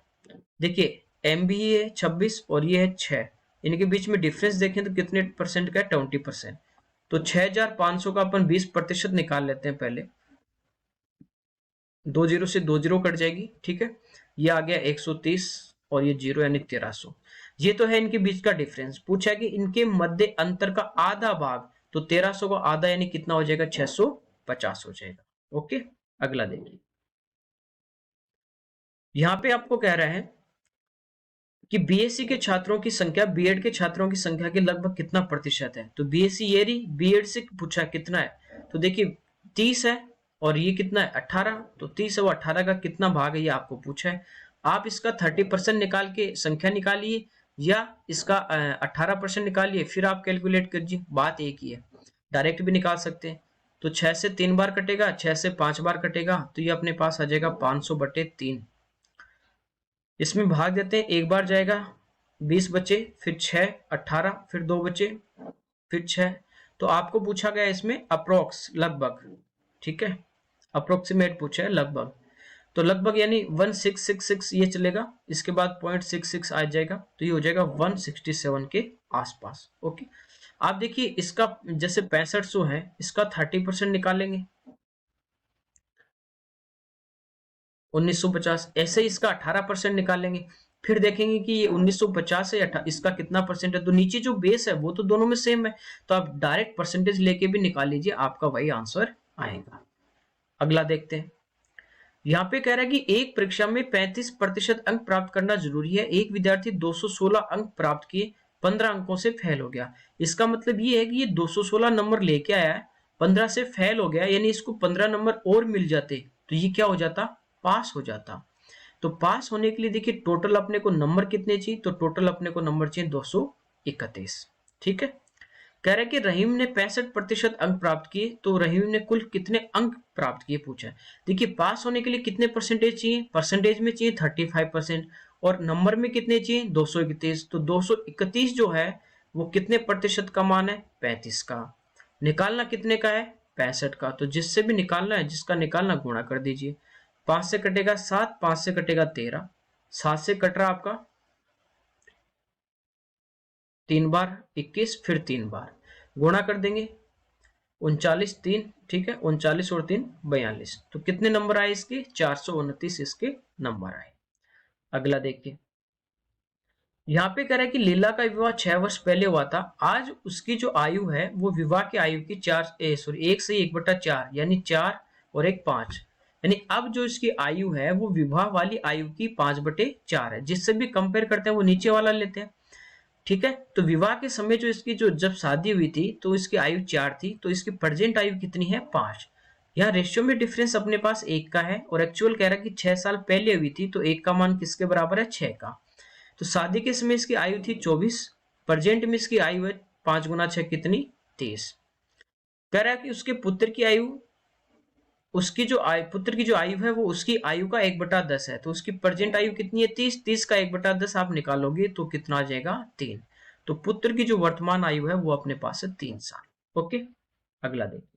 देखिए एमबी है 26 और ये है 6, इनके बीच में डिफरेंस देखें तो कितने परसेंट का है 20%। तो 6500 का अपन 20% निकाल लेते हैं पहले, 2 जीरो से 2 जीरो कट जाएगी, ठीक है। ये आ गया 130 और ये जीरो यानी 1300। ये तो है इनके बीच का डिफरेंस। पूछा कि इनके मध्य अंतर का आधा भाग, तो 1300 का आधा यानी कितना हो जाएगा 650 हो जाएगा। ओके, अगला देखिए यहां पे आपको कह रहा है कि बीएससी के छात्रों की संख्या बीएड के छात्रों की संख्या के लगभग कितना प्रतिशत है। तो बीएससी ये रही, बीएड से पूछा कितना है, तो देखिए 30 है और ये कितना है 18, तो 30 और 18 का कितना भाग है ये आपको पूछा है। आप इसका 30% निकाल के संख्या निकालिए या इसका 18% निकालिए, फिर आप कैलकुलेट कीजिए, बात एक ही है। डायरेक्ट भी निकाल सकते हैं। तो 6 से 3 बार कटेगा, 6 से 5 बार कटेगा, तो ये अपने पास आ जाएगा 500/3। इसमें भाग देते हैं, एक बार जाएगा 20 बचे, फिर 6 18, फिर 2 बचे, फिर 6। तो आपको पूछा गया इसमें अप्रोक्स लगभग, ठीक है, अप्रोक्सीमेट पूछा है लगभग, तो लगभग यानी 1666 ये चलेगा, इसके बाद 0.66 आ जाएगा, तो ये हो जाएगा 167 के आसपास। ओके, आप देखिए इसका जैसे 6500 है, इसका 30% निकालेंगे 1950, ऐसे ही इसका 18% निकालेंगे, फिर देखेंगे कि ये 1950 है इसका कितना परसेंट है, तो नीचे जो बेस है वो तो दोनों में सेम है, तो आप डायरेक्ट परसेंटेज लेके भी निकाल लीजिए, आपका वही आंसर आएगा। अगला देखते हैं, यहाँ पे कह रहा है कि एक परीक्षा में 35% अंक प्राप्त करना जरूरी है। एक विद्यार्थी 216 अंक प्राप्त किए, 15 अंकों से फेल हो गया। इसका मतलब ये है कि ये 216 नंबर लेके आया है, 15 से फेल हो गया, यानी इसको 15 नंबर और मिल जाते तो ये क्या हो जाता, पास हो जाता। तो पास होने के लिए देखिए टोटल अपने को नंबर कितने चाहिए, तो टोटल अपने को नंबर चाहिए 231। ठीक है, कह रहा है कि रहीम ने 65% अंक प्राप्त किए, तो रहीम ने कुल कितने अंक प्राप्त किए पूछा है। देखिए पास होने के लिए कितने परसेंटेज चाहिए, परसेंटेज में चाहिए 35% और नंबर में कितने चाहिए 231, तो 231 जो है वो कितने प्रतिशत का मान है 35 का। निकालना कितने का है 65 का, तो जिससे भी निकालना है, जिसका निकालना गुणा कर दीजिए। 5 से कटेगा 7, 5 से कटेगा 13, 7 से कट रहा आपका 3 बार 21, फिर 3 बार गुणा कर देंगे 39 3, ठीक है, 39 और 3 42, तो कितने नंबर आए इसके 429 इसके नंबर आए। अगला देखिए यहाँ पे कह रहा है कि लीला का विवाह 6 वर्ष पहले हुआ था, आज उसकी जो आयु है वो विवाह की आयु की 1 से 1/4 यानी 4 और 1 5, यानी अब जो इसकी आयु है वो विवाह वाली आयु की 5/4 है। जिससे भी कंपेयर करते हैं वो नीचे वाला लेते हैं, ठीक है। तो विवाह के समय जो इसकी जो जब शादी हुई थी तो इसकी आयु 4 थी, तो इसकी प्रेजेंट आयु कितनी है 5। यहाँ रेशियो में डिफरेंस अपने पास 1 का है और एक्चुअल कह रहा है कि 6 साल पहले हुई थी, तो 1 का मान किसके बराबर है 6 का। तो शादी के समय इसकी आयु थी 24, प्रेजेंट में इसकी आयु है 5 गुना 6 कितनी 30। कह रहा है कि उसके पुत्र की आयु, उसकी जो पुत्र की जो आयु है वो उसकी आयु का 1/10 है, तो उसकी प्रेजेंट आयु कितनी है 30, 30 का 1/10 आप निकालोगे तो कितना आ जाएगा 3। तो पुत्र की जो वर्तमान आयु है वो अपने पास है 3 साल। ओके, अगला देखिए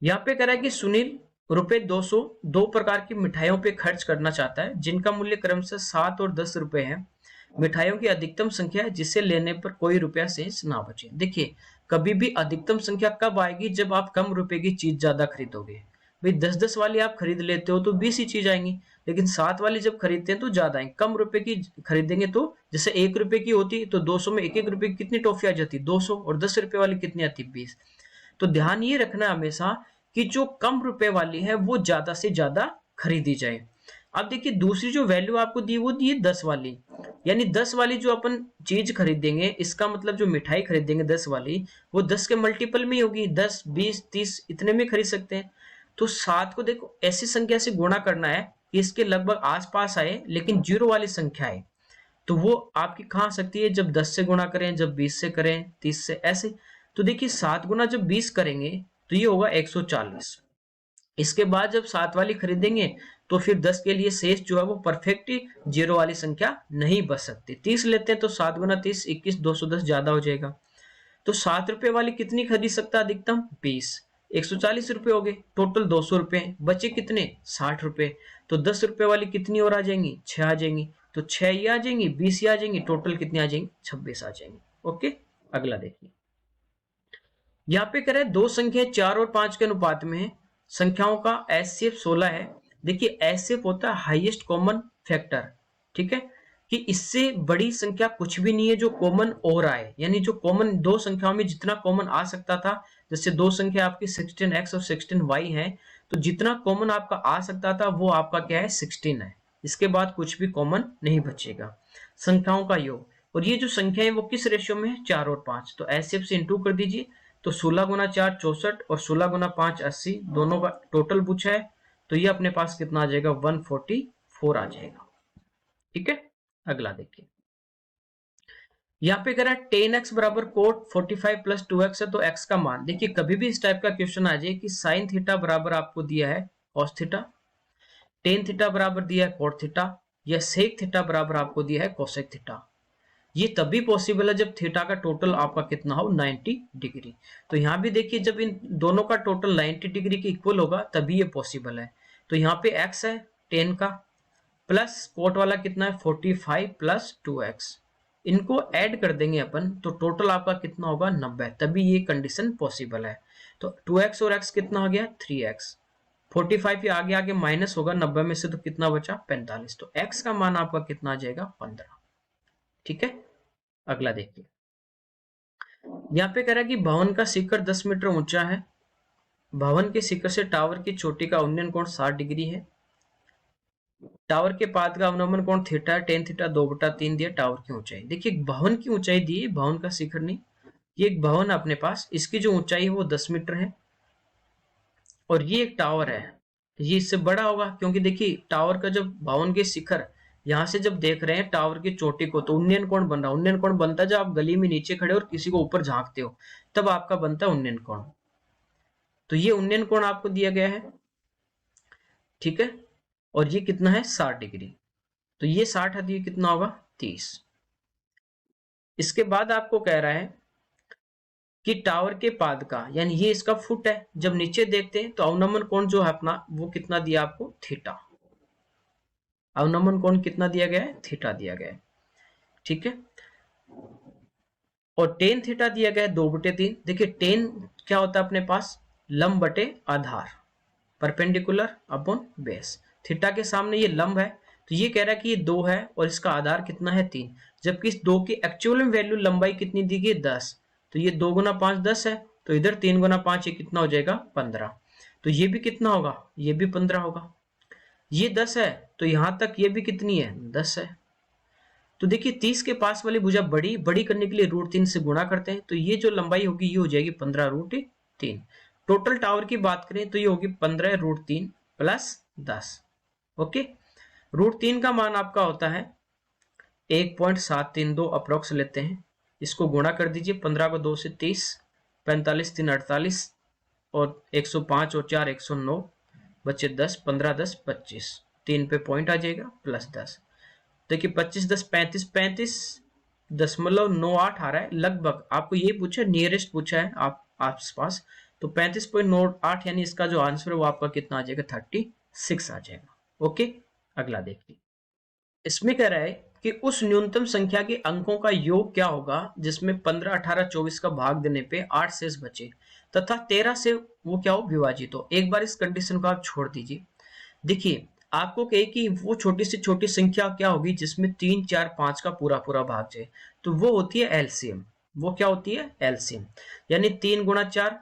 यहाँ पे कह रहा है कि सुनील रुपए 200 दो प्रकार की मिठाइयों पे खर्च करना चाहता है, जिनका मूल्य क्रमशः 7 और 10 रुपए है। मिठाइयों की अधिकतम संख्या है जिसे लेने पर कोई रुपया शेष ना बचे। देखिए कभी भी अधिकतम संख्या कब आएगी, जब आप कम रुपए की चीज ज्यादा खरीदोगे। भाई 10-10 वाली आप खरीद लेते हो तो 20 ही चीज आएंगी, लेकिन 7 वाली जब खरीदते हैं तो ज्यादा आएंगे। कम रुपए की खरीदेंगे तो जैसे 1 रुपए की होती तो 200 में 1-1 रुपए की कितनी टॉफी आ जाती 200, और 10 रुपए वाली कितनी आती 20। तो ध्यान ये रखना हमेशा कि जो कम रुपए वाली है वो ज्यादा से ज्यादा खरीदी जाए। अब देखिए दूसरी जो वैल्यू आपको दी वो दी 10 वाली, यानी 10 वाली जो अपन चीज खरीदेंगे, इसका मतलब जो मिठाई खरीदेंगे 10 वाली, वो 10 के मल्टीपल में ही होगी, 10 20 30 इतने में खरीद सकते हैं। तो 7 को देखो ऐसी संख्या से गुणा करना है कि इसके लगभग आसपास आए लेकिन जीरो वाली संख्या है, तो वो आपकी कहाँ आ सकती है, जब 10 से गुणा करें, जब 20 से करें, 30 से, ऐसे। तो देखिए 7 गुना जब 20 करेंगे तो ये होगा 140। इसके बाद जब 7 वाली खरीदेंगे तो फिर 10 के लिए शेष जो है वो परफेक्ट जीरो वाली संख्या नहीं बच सकती। 30 लेते हैं तो 7 गुना 30, 21, 210 ज्यादा हो जाएगा। तो 7 रुपए वाली कितनी खरीद सकता है अधिकतम, 20, 140 रुपए हो गए, टोटल 200 रुपए बचे, कितने, 60 रुपए। तो 10 रुपए वाली कितनी और आ जाएंगी, 6 आ जाएंगी, तो 6 ये आ जाएंगी, 20 ये आ जाएंगी, टोटल कितनी आ जाएंगी, 26 आ जाएंगी। ओके, अगला देखिए। यहाँ पे कह रहे हैं दो संख्या 4 और 5 के अनुपात में है, संख्याओं का एचसीएफ 16 है। देखिए एचसीएफ होता है हाईएस्ट कॉमन फैक्टर, ठीक है, कि इससे बड़ी संख्या कुछ भी नहीं है जो कॉमन हो रहा है, यानी जो कॉमन दो संख्याओं में जितना कॉमन आ सकता था, जैसे दो संख्या आपकी 16x और 16y है, तो जितना कॉमन आपका आ सकता था वो आपका क्या है, 16 है। इसके बाद कुछ भी कॉमन नहीं बचेगा। संख्याओं का योग, और ये जो संख्या है वो किस रेशियो में है, 4 और 5, तो एचसीएफ से इंटू कर दीजिए। तो 16 गुना 4 64 और 16 गुना 5 80, दोनों का टोटल पूछा है, तो ये अपने पास कितना आ जाएगा, 144 आ जाएगा। ठीक है, अगला देखिए। यहाँ पे कह रहा है 10x बराबर कोट 45 प्लस 2x है, तो x का मान, देखिए कभी भी इस टाइप का क्वेश्चन आ जाए कि साइन थीटा बराबर आपको दिया है कॉस थीटा, टेन थीटा बराबर दिया है कोट थीटा, या सेक थीटा बराबर आपको दिया है कोसेक थीटा। ये तभी पॉसिबल है जब थीटा का टोटल आपका कितना हो, 90 डिग्री। तो यहाँ भी देखिए जब इन दोनों का टोटल 90 डिग्री के इक्वल होगा तभी ये पॉसिबल है। तो यहाँ पे x है 10 का, प्लस कोट वाला कितना है 45 प्लस 2x, इनको ऐड कर देंगे अपन तो टोटल आपका कितना होगा 90, तभी ये कंडीशन पॉसिबल है। तो 2x और x कितना हो गया 3x, 45 ये आगे आगे माइनस होगा 90 में से, तो कितना बचा 45, तो x का मान आपका कितना आ जाएगा 15। ठीक है, अगला देखिए। यहाँ पे कह रहा है कि भवन का शिखर 10 मीटर ऊंचा है, भवन के शिखर से टावर की चोटी का उन्नयन कोण 60 डिग्री है, टावर के पाद का अवनमन कोण थीटा है, टेन थीटा 2/3 दिया टावर की ऊंचाई। देखिए भवन की ऊंचाई दी है, भवन का शिखर नहीं, ये एक भवन है अपने पास, इसकी जो ऊंचाई है वो 10 मीटर है, और ये एक टावर है, ये इससे बड़ा होगा, क्योंकि देखिए टावर का जब भवन के शिखर यहां से जब देख रहे हैं टावर की चोटी को, तो उन्नयन कोण बन रहा है। उन्नयन कोण बनता है जब आप गली में नीचे खड़े और किसी को ऊपर झांकते हो, तब आपका बनता है उन्नयन कोण। तो ये उन्नयन कोण आपको दिया गया है, ठीक है, और ये कितना है 60 डिग्री, तो ये 60 है, कितना होगा 30। इसके बाद आपको कह रहा है कि टावर के पाद का, यानी ये इसका फुट है, जब नीचे देखते हैं तो अवनमन कोण जो है अपना वो कितना दिया आपको, थीटा, अवनमन कोण कितना दिया गया है, थीटा दिया गया है। ठीक है, और टेन थीटा दिया गया है 2/3। देखिए टेन क्या होता है अपने पास, लंब बटे आधार, परपेंडिकुलर अपॉन बेस। थीटा के सामने ये लंब है, तो ये कह रहा है कि ये 2 है और इसका आधार कितना है 3, जबकि इस 2 की एक्चुअल में वैल्यू लंबाई कितनी दी गई 10, तो ये 2 गुना 5 10 है, तो इधर 3 गुना 5 ये कितना हो जाएगा 15, तो ये भी कितना होगा, ये भी 15 होगा। ये 10 है तो यहां तक ये भी कितनी है 10 है। तो देखिए 30 के पास वाली भुजा बड़ी बड़ी करने के लिए √3 से गुणा करते हैं, तो ये जो लंबाई होगी ये हो जाएगी 15√3। टोटल टावर की बात करें तो ये होगी 15√3 प्लस 10। ओके, √3 का मान आपका होता है 1.732 अप्रोक्स लेते हैं, इसको गुणा कर दीजिए, 15 को 2 से 30, 45 3 48, और 105 और 4 109, बचे 10, 15 10 25, 3 पे पॉइंट आ जाएगा प्लस 10। देखिए 25 10 35, 35.98 आ रहा है लगभग, आपको ये पूछा नियरेस्ट पूछा है आप आसपास, तो 35.98, यानी इसका जो आंसर है वो आपका कितना आ जाएगा 36 आ जाएगा। ओके, अगला देखिए। इसमें कह रहा है कि उस न्यूनतम संख्या के अंकों का योग क्या होगा जिसमें 15 18 24 का भाग देने पे 8 शेष बचे तथा 13 से वो क्या हो विभाजित हो। एक बार इस कंडीशन को आप छोड़ दीजिए। देखिए आपको कहे कि वो छोटी से छोटी संख्या क्या होगी जिसमें 3 4 5 का पूरा पूरा भाग जाए, तो वो होती है एलसीएम। वो क्या होती है एलसीएम, यानी 3 गुणा 4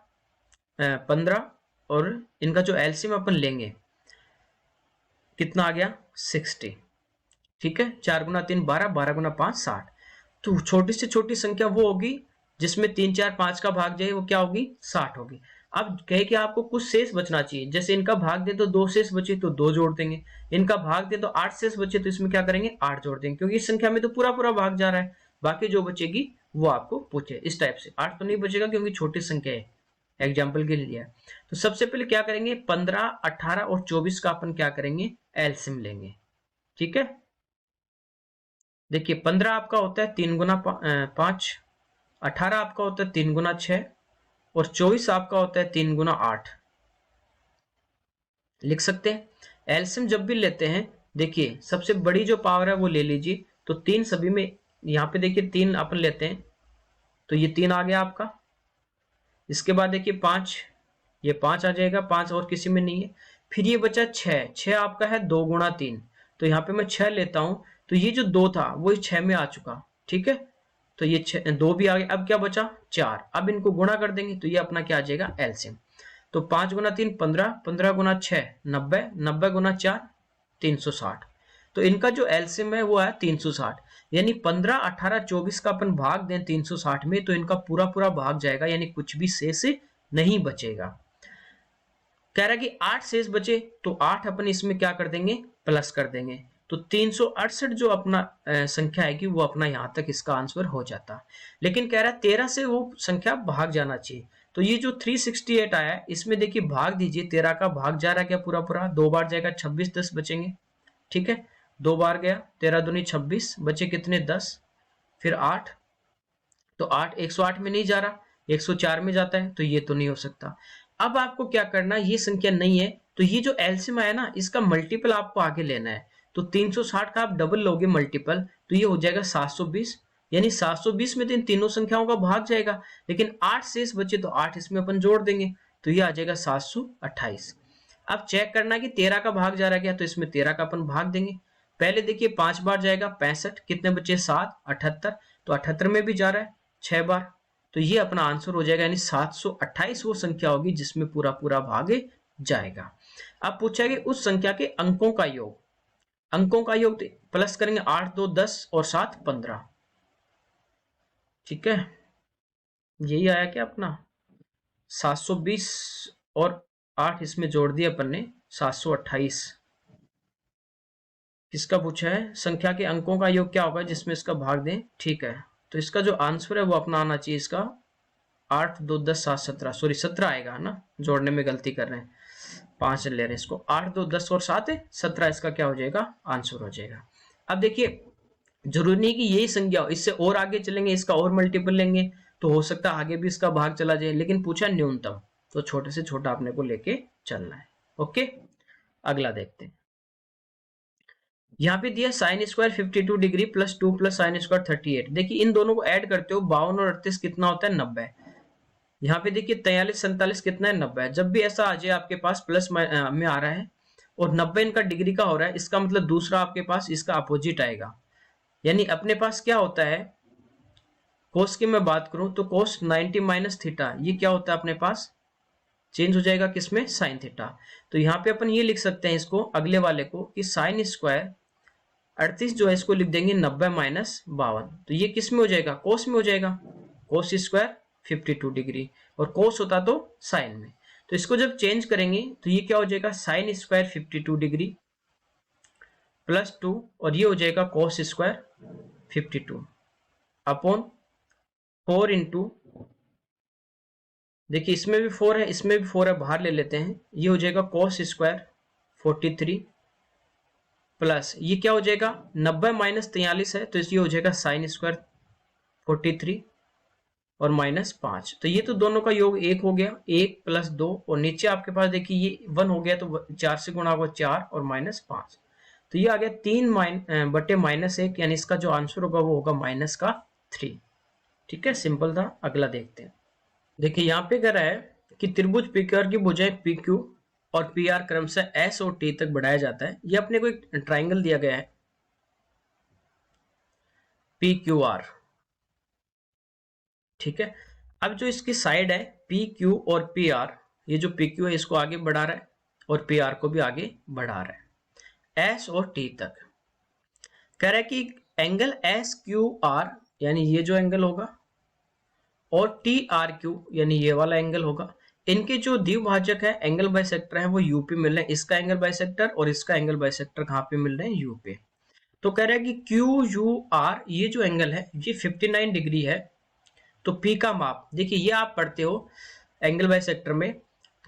15, और इनका जो एलसीएम अपन लेंगे कितना आ गया 60। ठीक है, 4 गुना 3 12, 12 गुना 5 60। तो छोटी से छोटी संख्या वो होगी जिसमें 3 4 5 का भाग जाए, वो क्या होगी 60 होगी। अब कहे कि आपको कुछ शेष बचना चाहिए, जैसे इनका भाग दे तो 2 शेष बचे तो 2 जोड़ देंगे, इनका भाग दे तो 8 शेष बचे तो इसमें क्या करेंगे 8 जोड़ देंगे, क्योंकि इस संख्या में तो पूरा पूरा भाग जा रहा है, बाकी जो बचेगी वो आपको पूछे इस टाइप से। 8 तो नहीं बचेगा क्योंकि छोटी संख्या है, एग्जाम्पल के लिए लिया है। तो सबसे पहले क्या करेंगे 15, 18 और 24 का अपन क्या करेंगे एलसीएम लेंगे। ठीक है, देखिए 15 आपका होता है 3 गुना 5, 18 आपका होता है 3 गुना 6 और 24 आपका होता है 3 गुना 8। लिख सकते हैं। एलसीएम जब भी लेते हैं देखिए सबसे बड़ी जो पावर है वो ले लीजिए, तो 3 सभी में, यहाँ पे देखिए 3 अपन लेते हैं तो ये 3 आ गया आपका। इसके बाद देखिए 5, ये 5 आ जाएगा, 5 और किसी में नहीं है। फिर ये बचा 6, 6 आपका है 2 गुणा 3, तो यहाँ पे मैं 6 लेता हूं तो ये जो 2 था वो 6 में आ चुका। ठीक है, तो ये 2 भी आ गया। अब क्या बचा 4, अब इनको गुणा कर देंगे तो ये अपना क्या आ जाएगा एलसीएम। तो 5 गुना 3 15, 15 गुना 6 90, 90 गुना 4 360। तो इनका जो एलसीएम है वो है 360, यानी 15, 18, 24 का अपन भाग दें 360 में तो इनका पूरा पूरा भाग जाएगा, यानी कुछ भी शेष नहीं बचेगा। कह रहा है कि 8 शेष बचे तो 8 अपन इसमें क्या कर देंगे प्लस कर देंगे, तो 368 जो अपना संख्या है कि वो अपना यहां तक इसका आंसर हो जाता। लेकिन कह रहा है 13 से वो संख्या भाग जाना चाहिए, तो ये जो 368 आया है इसमें देखिए भाग दीजिए, 13 का भाग जा रहा है क्या पूरा पूरा, 2 बार जाएगा 26, 10 बचेंगे। ठीक है, 2 बार गया, 13 दूनी 26, बचे कितने 10, फिर 8, तो 8 108 में नहीं जा रहा, 104 में जाता है, तो ये तो नहीं हो सकता। अब आपको क्या करना है, ये संख्या नहीं है तो ये जो एलसीएम आया ना इसका मल्टीपल आपको आगे लेना है, तो 360 का आप डबल लोगे मल्टीपल तो ये हो जाएगा 720, यानी 720 में तो इन तीनों संख्याओं का भाग जाएगा, लेकिन 8 शेष बचे तो 8 इसमें अपन जोड़ देंगे तो ये आ जाएगा 728। अब चेक करना कि 13 का भाग जा रहा है क्या, तो इसमें 13 का अपन भाग देंगे। पहले देखिए 5 बार जाएगा 65, कितने बचे 7, 78, तो 78 में भी जा रहा है 6 बार, तो ये अपना आंसर हो जाएगा, यानी 728 वो संख्या होगी जिसमें पूरा पूरा भाग जाएगा। अब पूछा कि उस संख्या के अंकों का योग, अंकों का योग प्लस करेंगे 8 2 10 और 7 15। ठीक है, यही आया क्या अपना 720 और 8 इसमें जोड़ दिया अपन ने 728। किसका पूछा है, संख्या के अंकों का योग क्या होगा जिसमें इसका भाग दें। ठीक है, तो इसका जो आंसर है वो अपना आना चाहिए, इसका 8 2 10 7 17, सॉरी 17 आएगा ना, जोड़ने में गलती कर रहे हैं, 5 ले रहे हैं इसको, 8 2 10 और 7 17 इसका क्या हो जाएगा आंसर हो जाएगा। अब देखिए जरूरी नहीं कि यही संख्या हो, इससे और आगे चलेंगे इसका और मल्टीपल लेंगे तो हो सकता है आगे भी इसका भाग चला जाए, लेकिन पूछा न्यूनतम, तो छोटे से छोटा अपने को लेके चलना है। ओके, अगला देखते हैं। यहाँ पे दिया sine square 52 degree plus 2 plus sine square 38। देखिए इन दोनों को ऐड करते हो 52 और 38 कितना होता है 90। यहाँ पे देखिए 43 47 कितना है 90। जब भी ऐसा आ जाए आपके पास प्लस में आ रहा है और 90 इनका डिग्री का हो रहा है, इसका मतलब दूसरा आपके पास इसका अपोजिट आएगा। यानी अपने पास क्या होता है, कोस की मैं बात करूं तो कोस 90 माइनस थीटा, ये क्या होता है अपने पास चेंज हो जाएगा किसमें साइन थीटा। तो यहाँ पे अपन ये लिख सकते हैं इसको अगले वाले को कि साइन स्क्वायर 38 जो है इसको लिख देंगे 90 माइनस 52, तो ये किस में हो जाएगा कोस में हो जाएगा, कोस स्क्वायर 52 डिग्री, और कोस होता तो साइन में, तो इसको जब चेंज करेंगे तो ये क्या हो जाएगा साइन स्क्वायर 52 डिग्री प्लस 2 और ये हो जाएगा कोस स्क्वायर 52 अपॉन 4 इंटू, देखिए इसमें भी 4 है इसमें भी 4 है, बाहर ले लेते हैं, ये हो जाएगा कोस स्क्वायर 43 प्लस ये क्या हो जाएगा 90 माइनस 43 है तो ये हो जाएगा साइन स्क्वायर 43 और माइनस 5, तो ये तो दोनों का योग 1 हो गया, 1 प्लस 2 और नीचे आपके पास देखिए ये 1 हो गया तो 4 से गुणा होगा 4 और माइनस 5, तो ये आ गया 3 बटे माइनस 1, यानी इसका जो आंसर होगा वो होगा माइनस का 3। ठीक है, सिंपल था। अगला देखते हैं। देखिए यहाँ पे कह रहा है कि त्रिभुज पीक्यूआर की भुजाएं पीक्यू और पीआर क्रमशः एस और टी तक बढ़ाया जाता है। ये अपने को एक ट्राइंगल दिया गया है पीक्यूआर। ठीक है, अब जो इसकी साइड है पी क्यू और पी आर, ये जो पी क्यू है इसको आगे बढ़ा रहा है और पी आर को भी आगे बढ़ा रहा है एस और टी तक। कह रहा है कि एंगल एस क्यू आर यानी ये जो एंगल होगा और टी आर क्यू यानी ये वाला एंगल होगा, इनके जो द्विभाजक है एंगल बाइसेक्टर है वो यूपी मिल रहे हैं, इसका एंगल बाइसेक्टर और इसका एंगल बाइसेक्टर कहाँ पे मिल रहे हैं, यूपी। तो कह रहा है कि क्यू यू आर ये जो एंगल है ये 59 डिग्री है। तो पी का माप देखिए, ये आप पढ़ते हो एंगल बाइसेक्टर में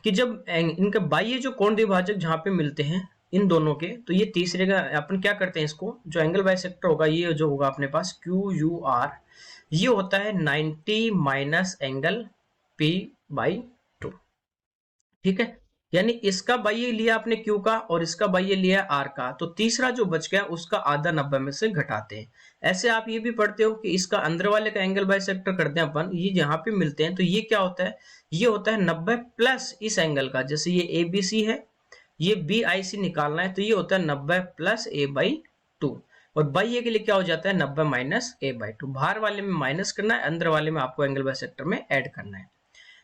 कि जब इनके बाह्य जो कोण द्विभाजक जहां पे मिलते हैं इन दोनों के, तो ये तीसरे का अपन क्या करते हैं, इसको जो एंगल बाइसेक्टर होगा ये जो होगा अपने पास क्यू यू आर, ये होता है 90 माइनस एंगल पी बाई 2। ठीक है, यानी इसका बाह्य लिया आपने क्यू का और इसका बाह्य लिया आर का, तो तीसरा जो बच गया उसका आधा 90 में से घटाते हैं। ऐसे आप ये भी पढ़ते हो कि इसका अंदर वाले का एंगल बाइसेक्टर करते हैं अपन, ये जहां पे मिलते हैं तो ये क्या होता है, ये होता है 90 प्लस इस एंगल का, जैसे ये ए बी सी है, ये बी आई सी निकालना है तो ये होता है 90 प्लस ए बाई 2, और बाह्य के लिए क्या हो जाता है 90 माइनस ए बाई 2। बाहर वाले में माइनस करना है, अंदर वाले में आपको एंगल बाइसेक्टर में ऐड करना है।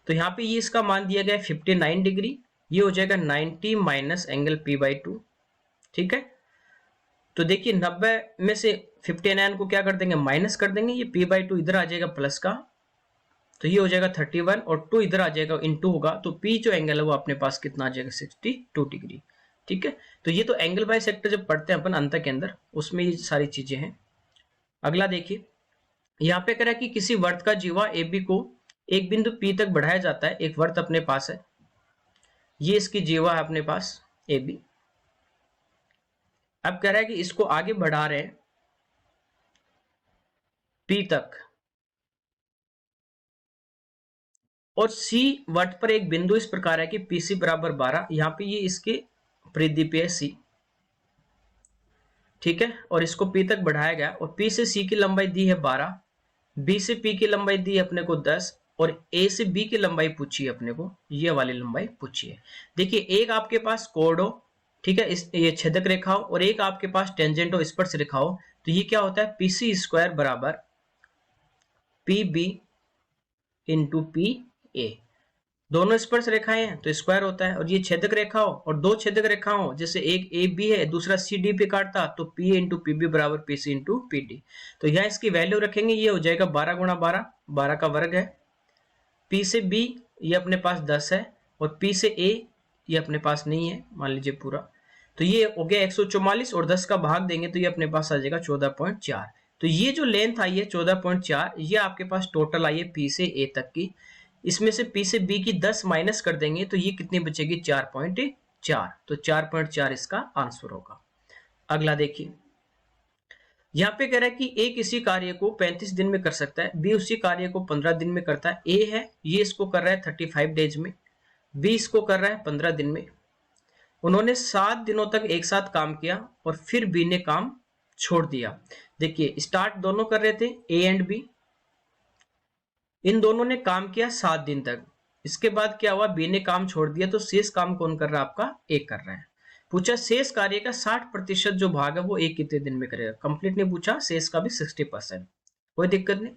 तो यहाँ पे ये इसका मान दिया गया है 59 डिग्री, ये हो जाएगा 90 माइनस एंगल पी बाई 2। ठीक है, तो देखिए 90 में से 59 को क्या कर देंगे, माइनस कर देंगे, ये पी बाई 2 इधर आ जाएगा प्लस का, तो ये हो जाएगा 31 और 2 इधर आ जाएगा इनटू होगा, तो पी जो एंगल है वो अपने पास कितना आ जाएगा 62 डिग्री। ठीक है, तो ये तो एंगल बाइसेक्टर जब पढ़ते हैं अपन अंतर के अंदर, उसमें ये सारी चीजें हैं। अगला देखिए, यहाँ पे कह रहा है कि किसी वर्त का जीवा ए बी को एक बिंदु पी तक बढ़ाया जाता है। एक वर्त अपने पास है, ये इसकी जीवा है अपने पास ए बी। अब कह रहा है कि इसको आगे बढ़ा रहे हैं पी तक, और सी वर्त पर एक बिंदु इस प्रकार है कि पी सी बराबर 12, यहाँ पे ये इसके परिधि पे है सी। ठीक है, और इसको पी तक बढ़ाया गया और पी से सी की लंबाई दी है 12, बी से पी की लंबाई दी है अपने को 10, और ए से बी की लंबाई पूछी है अपने को, ये वाली लंबाई पूछी है। देखिए एक आपके पास कोड हो, ठीक है, इस ये छेदक रेखा हो, और एक आपके पास टेंजेंट हो, स्पर्श रेखा हो, तो ये क्या होता है, पी सी स्क्वायर बराबर P B into P A. दोनों स्पर्श रेखाएं हैं तो स्क्वायर होता है, और ये छेदक रेखा हो और दो छेदक रेखा हो, जैसे एक ए बी है दूसरा सी डी पे काटता, तो पी इंटू पी बी बराबर P C into P D. तो यहाँ इसकी वैल्यू रखेंगे, ये हो जाएगा 12 गुणा 12, 12 का वर्ग है। पी से बी ये अपने पास 10 है, और पी से ए ये अपने पास नहीं है, मान लीजिए पूरा, तो ये हो गया 144, और 10 का भाग देंगे तो ये अपने पास आ जाएगा 14.4। तो ये जो लेंथ आई है 14.4, ये आपके पास टोटल आई है पी से ए तक की। इसमें से पी से बी की 10 माइनस कर देंगे तो ये कितनी बचेगी, 4.4। तो 4.4 इसका आंसर होगा। अगला देखिए, यहाँ पे कह रहा है कि ए किसी कार्य को 35 दिन में कर सकता है, बी उसी कार्य को 15 दिन में करता है। ए है ये इसको कर रहा है 35 डेज में, बी इसको कर रहा है 15 दिन में। उन्होंने 7 दिनों तक एक साथ काम किया और फिर बी ने काम छोड़ दिया। देखिए स्टार्ट दोनों कर रहे थे, ए एंड बी, इन दोनों ने काम किया 7 दिन तक। इसके बाद क्या हुआ, बी ने काम छोड़ दिया, तो शेष काम कौन कर रहा है, आपका ए कर रहा है। पूछा शेष कार्य का 60% जो भाग है वो ए कितने दिन में करेगा, कंप्लीट नहीं पूछा, शेष का भी 60%, कोई दिक्कत नहीं।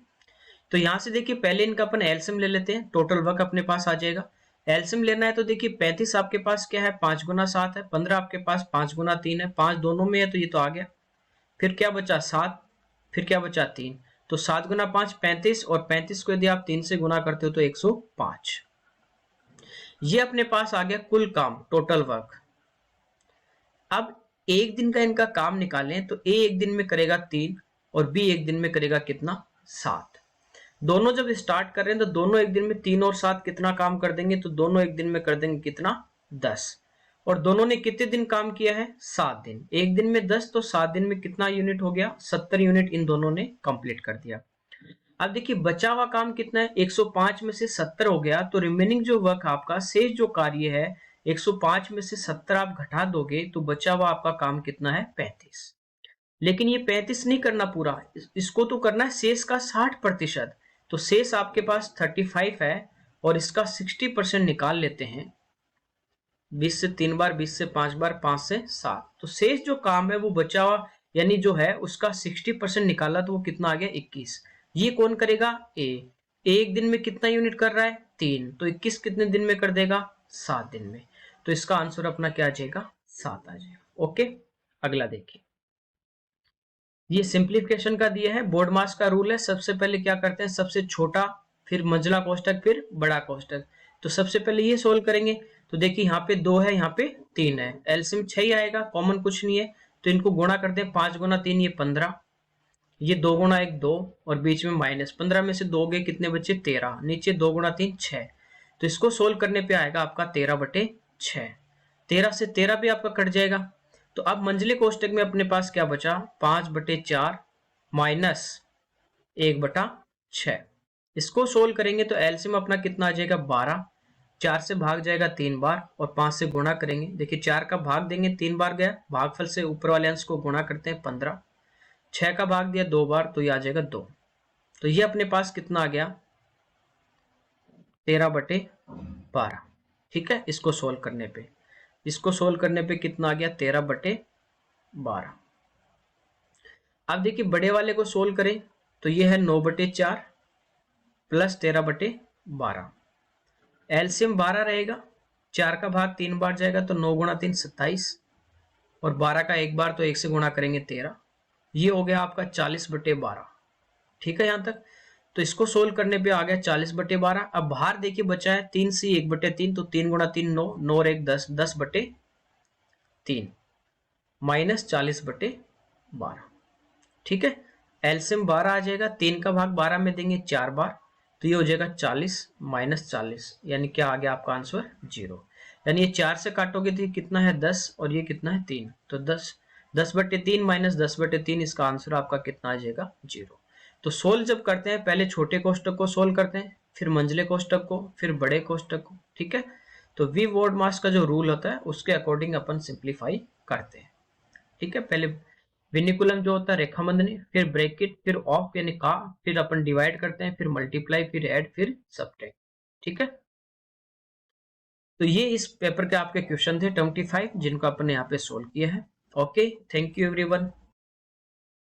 तो यहां से देखिए पहले इनका अपन एलसीएम ले लेते हैं, टोटल वर्क अपने पास आ जाएगा। एलसीएम लेना है तो देखिए 35 आपके पास क्या है, 5 गुना 7 है, 15 आपके पास 5 गुना 3 है, 5 दोनों में है तो ये तो आ गया। फिर क्या बचा 7, फिर क्या बचा 3, तो 7 गुना 5 35, और 35 को यदि आप 3 से गुना करते हो तो 105। ये अपने पास आ गया कुल काम, टोटल वर्क। अब एक दिन का इनका काम निकालें तो ए एक दिन में करेगा 3 और बी एक दिन में करेगा कितना, 7। दोनों जब स्टार्ट कर रहे हैं तो दोनों एक दिन में 3 और 7 कितना काम कर देंगे, तो दोनों एक दिन में कर देंगे कितना, 10। और दोनों ने कितने दिन काम किया है, 7 दिन। एक दिन में 10 तो 7 दिन में कितना यूनिट हो गया, 70 यूनिट इन दोनों ने कंप्लीट कर दिया। अब देखिए बचा हुआ काम कितना है, 105 में से 70 हो गया, तो रिमेनिंग जो वर्क आपका शेष जो कार्य है 105 में से 70 आप घटा दोगे तो बचा हुआ आपका काम कितना है, 35। लेकिन ये 35 नहीं करना पूरा, इसको तो करना है शेष का 60%। तो शेष आपके पास 35 है और इसका 60% निकाल लेते हैं। 20 से 3 बार, 20 से 5 बार, 5 से 7, तो शेष जो काम है वो बचा हुआ यानी जो है उसका 60% निकाला तो वो कितना आ गया, 21। ये कौन करेगा, ए। एक दिन में कितना यूनिट कर रहा है, 3, तो 21 कितने दिन में कर देगा, 7 दिन में। तो इसका आंसर अपना क्या आ जाएगा, 7 आ जाएगा। ओके, अगला देखिए, ये सिंप्लीफिकेशन का दिया है, बोर्ड मास का रूल है। सबसे पहले क्या करते हैं, सबसे छोटा, फिर मंझला कोष्टक, फिर बड़ा कोष्टक। तो सबसे पहले ये सोल्व करेंगे। तो देखिए यहाँ पे 2 है, यहाँ पे 3 है, एलसीएम 6 ही आएगा, कॉमन कुछ नहीं है, तो इनको गुणा करते हैं। 5 गुना 3 ये 15, ये 2 गुना 1 2, और बीच में माइनस 15 में से 2 गए, कितने बचे 13, नीचे 2 गुना 3 6। तो इसको सोल्व करने पे आएगा आपका 13/6। 13 से 13 भी आपका कट जाएगा। तो अब मंझले कोष्टक में अपने पास क्या बचा, 5/4 माइनस 1/6। इसको सोल्व करेंगे तो एलसीएम अपना कितना आ जाएगा 12, 4 से भाग जाएगा 3 बार और 5 से गुणा करेंगे। देखिए 4 का भाग देंगे 3 बार गया, भागफल से ऊपर वाले अंश को गुणा करते हैं 15, 6 का भाग दिया 2 बार तो ये आ जाएगा 2। तो ये अपने पास कितना आ गया 13/12। ठीक है, इसको सोल्व करने पे, इसको सोल्व करने पे कितना आ गया 13/12। अब देखिए बड़े वाले को सोल्व करें तो ये है 9/4 प्लस 13/12। एलसीएम 12 रहेगा, 4 का भाग 3 बार जाएगा तो 9 गुणा 3 27, और 12 का एक बार तो 1 से गुणा करेंगे 13, ये हो गया आपका 40/12। ठीक है यहाँ तक। तो इसको सोल्व करने पे आ गया 40/12। अब बाहर देखिए बचा है 3c 1/3, तो 3 गुणा 3 9, 9 और 1 10, 10/3 माइनस 40/12। ठीक है, एलसीएम 12 आ जाएगा, 3 का भाग 12 में देंगे 4 बार तो ये हो जाएगा 40 माइनस 40, यानी क्या आ गया आपका आंसर 0। यानी ये 4 से काटोगे तो ये कितना है 10 और ये कितना है 3, तो 10/3 माइनस 10/3, इसका आंसर आपका कितना आ जाएगा 0। तो सोल्व जब करते हैं पहले छोटे कोष्टक को सोल्व करते हैं, फिर मंझले कोष्टक को, फिर बड़े कोष्टक को। ठीक है, तो वी वॉर्ड मास का जो रूल होता है उसके अकॉर्डिंग अपन सिंप्लीफाई करते हैं। ठीक है, पहले विनिकुलम जो होता है रेखाबंधनी, फिर ब्रैकेट, फिर ऑफ यानी का, फिर अपन डिवाइड करते हैं, फिर मल्टीप्लाई, फिर ऐड, फिर सब्ट्रैक्ट। ठीक है, तो ये इस पेपर के आपके क्वेश्चन थे 25 जिनको अपन ने यहाँ पे सोल्व किया है। Okay, thank you everyone.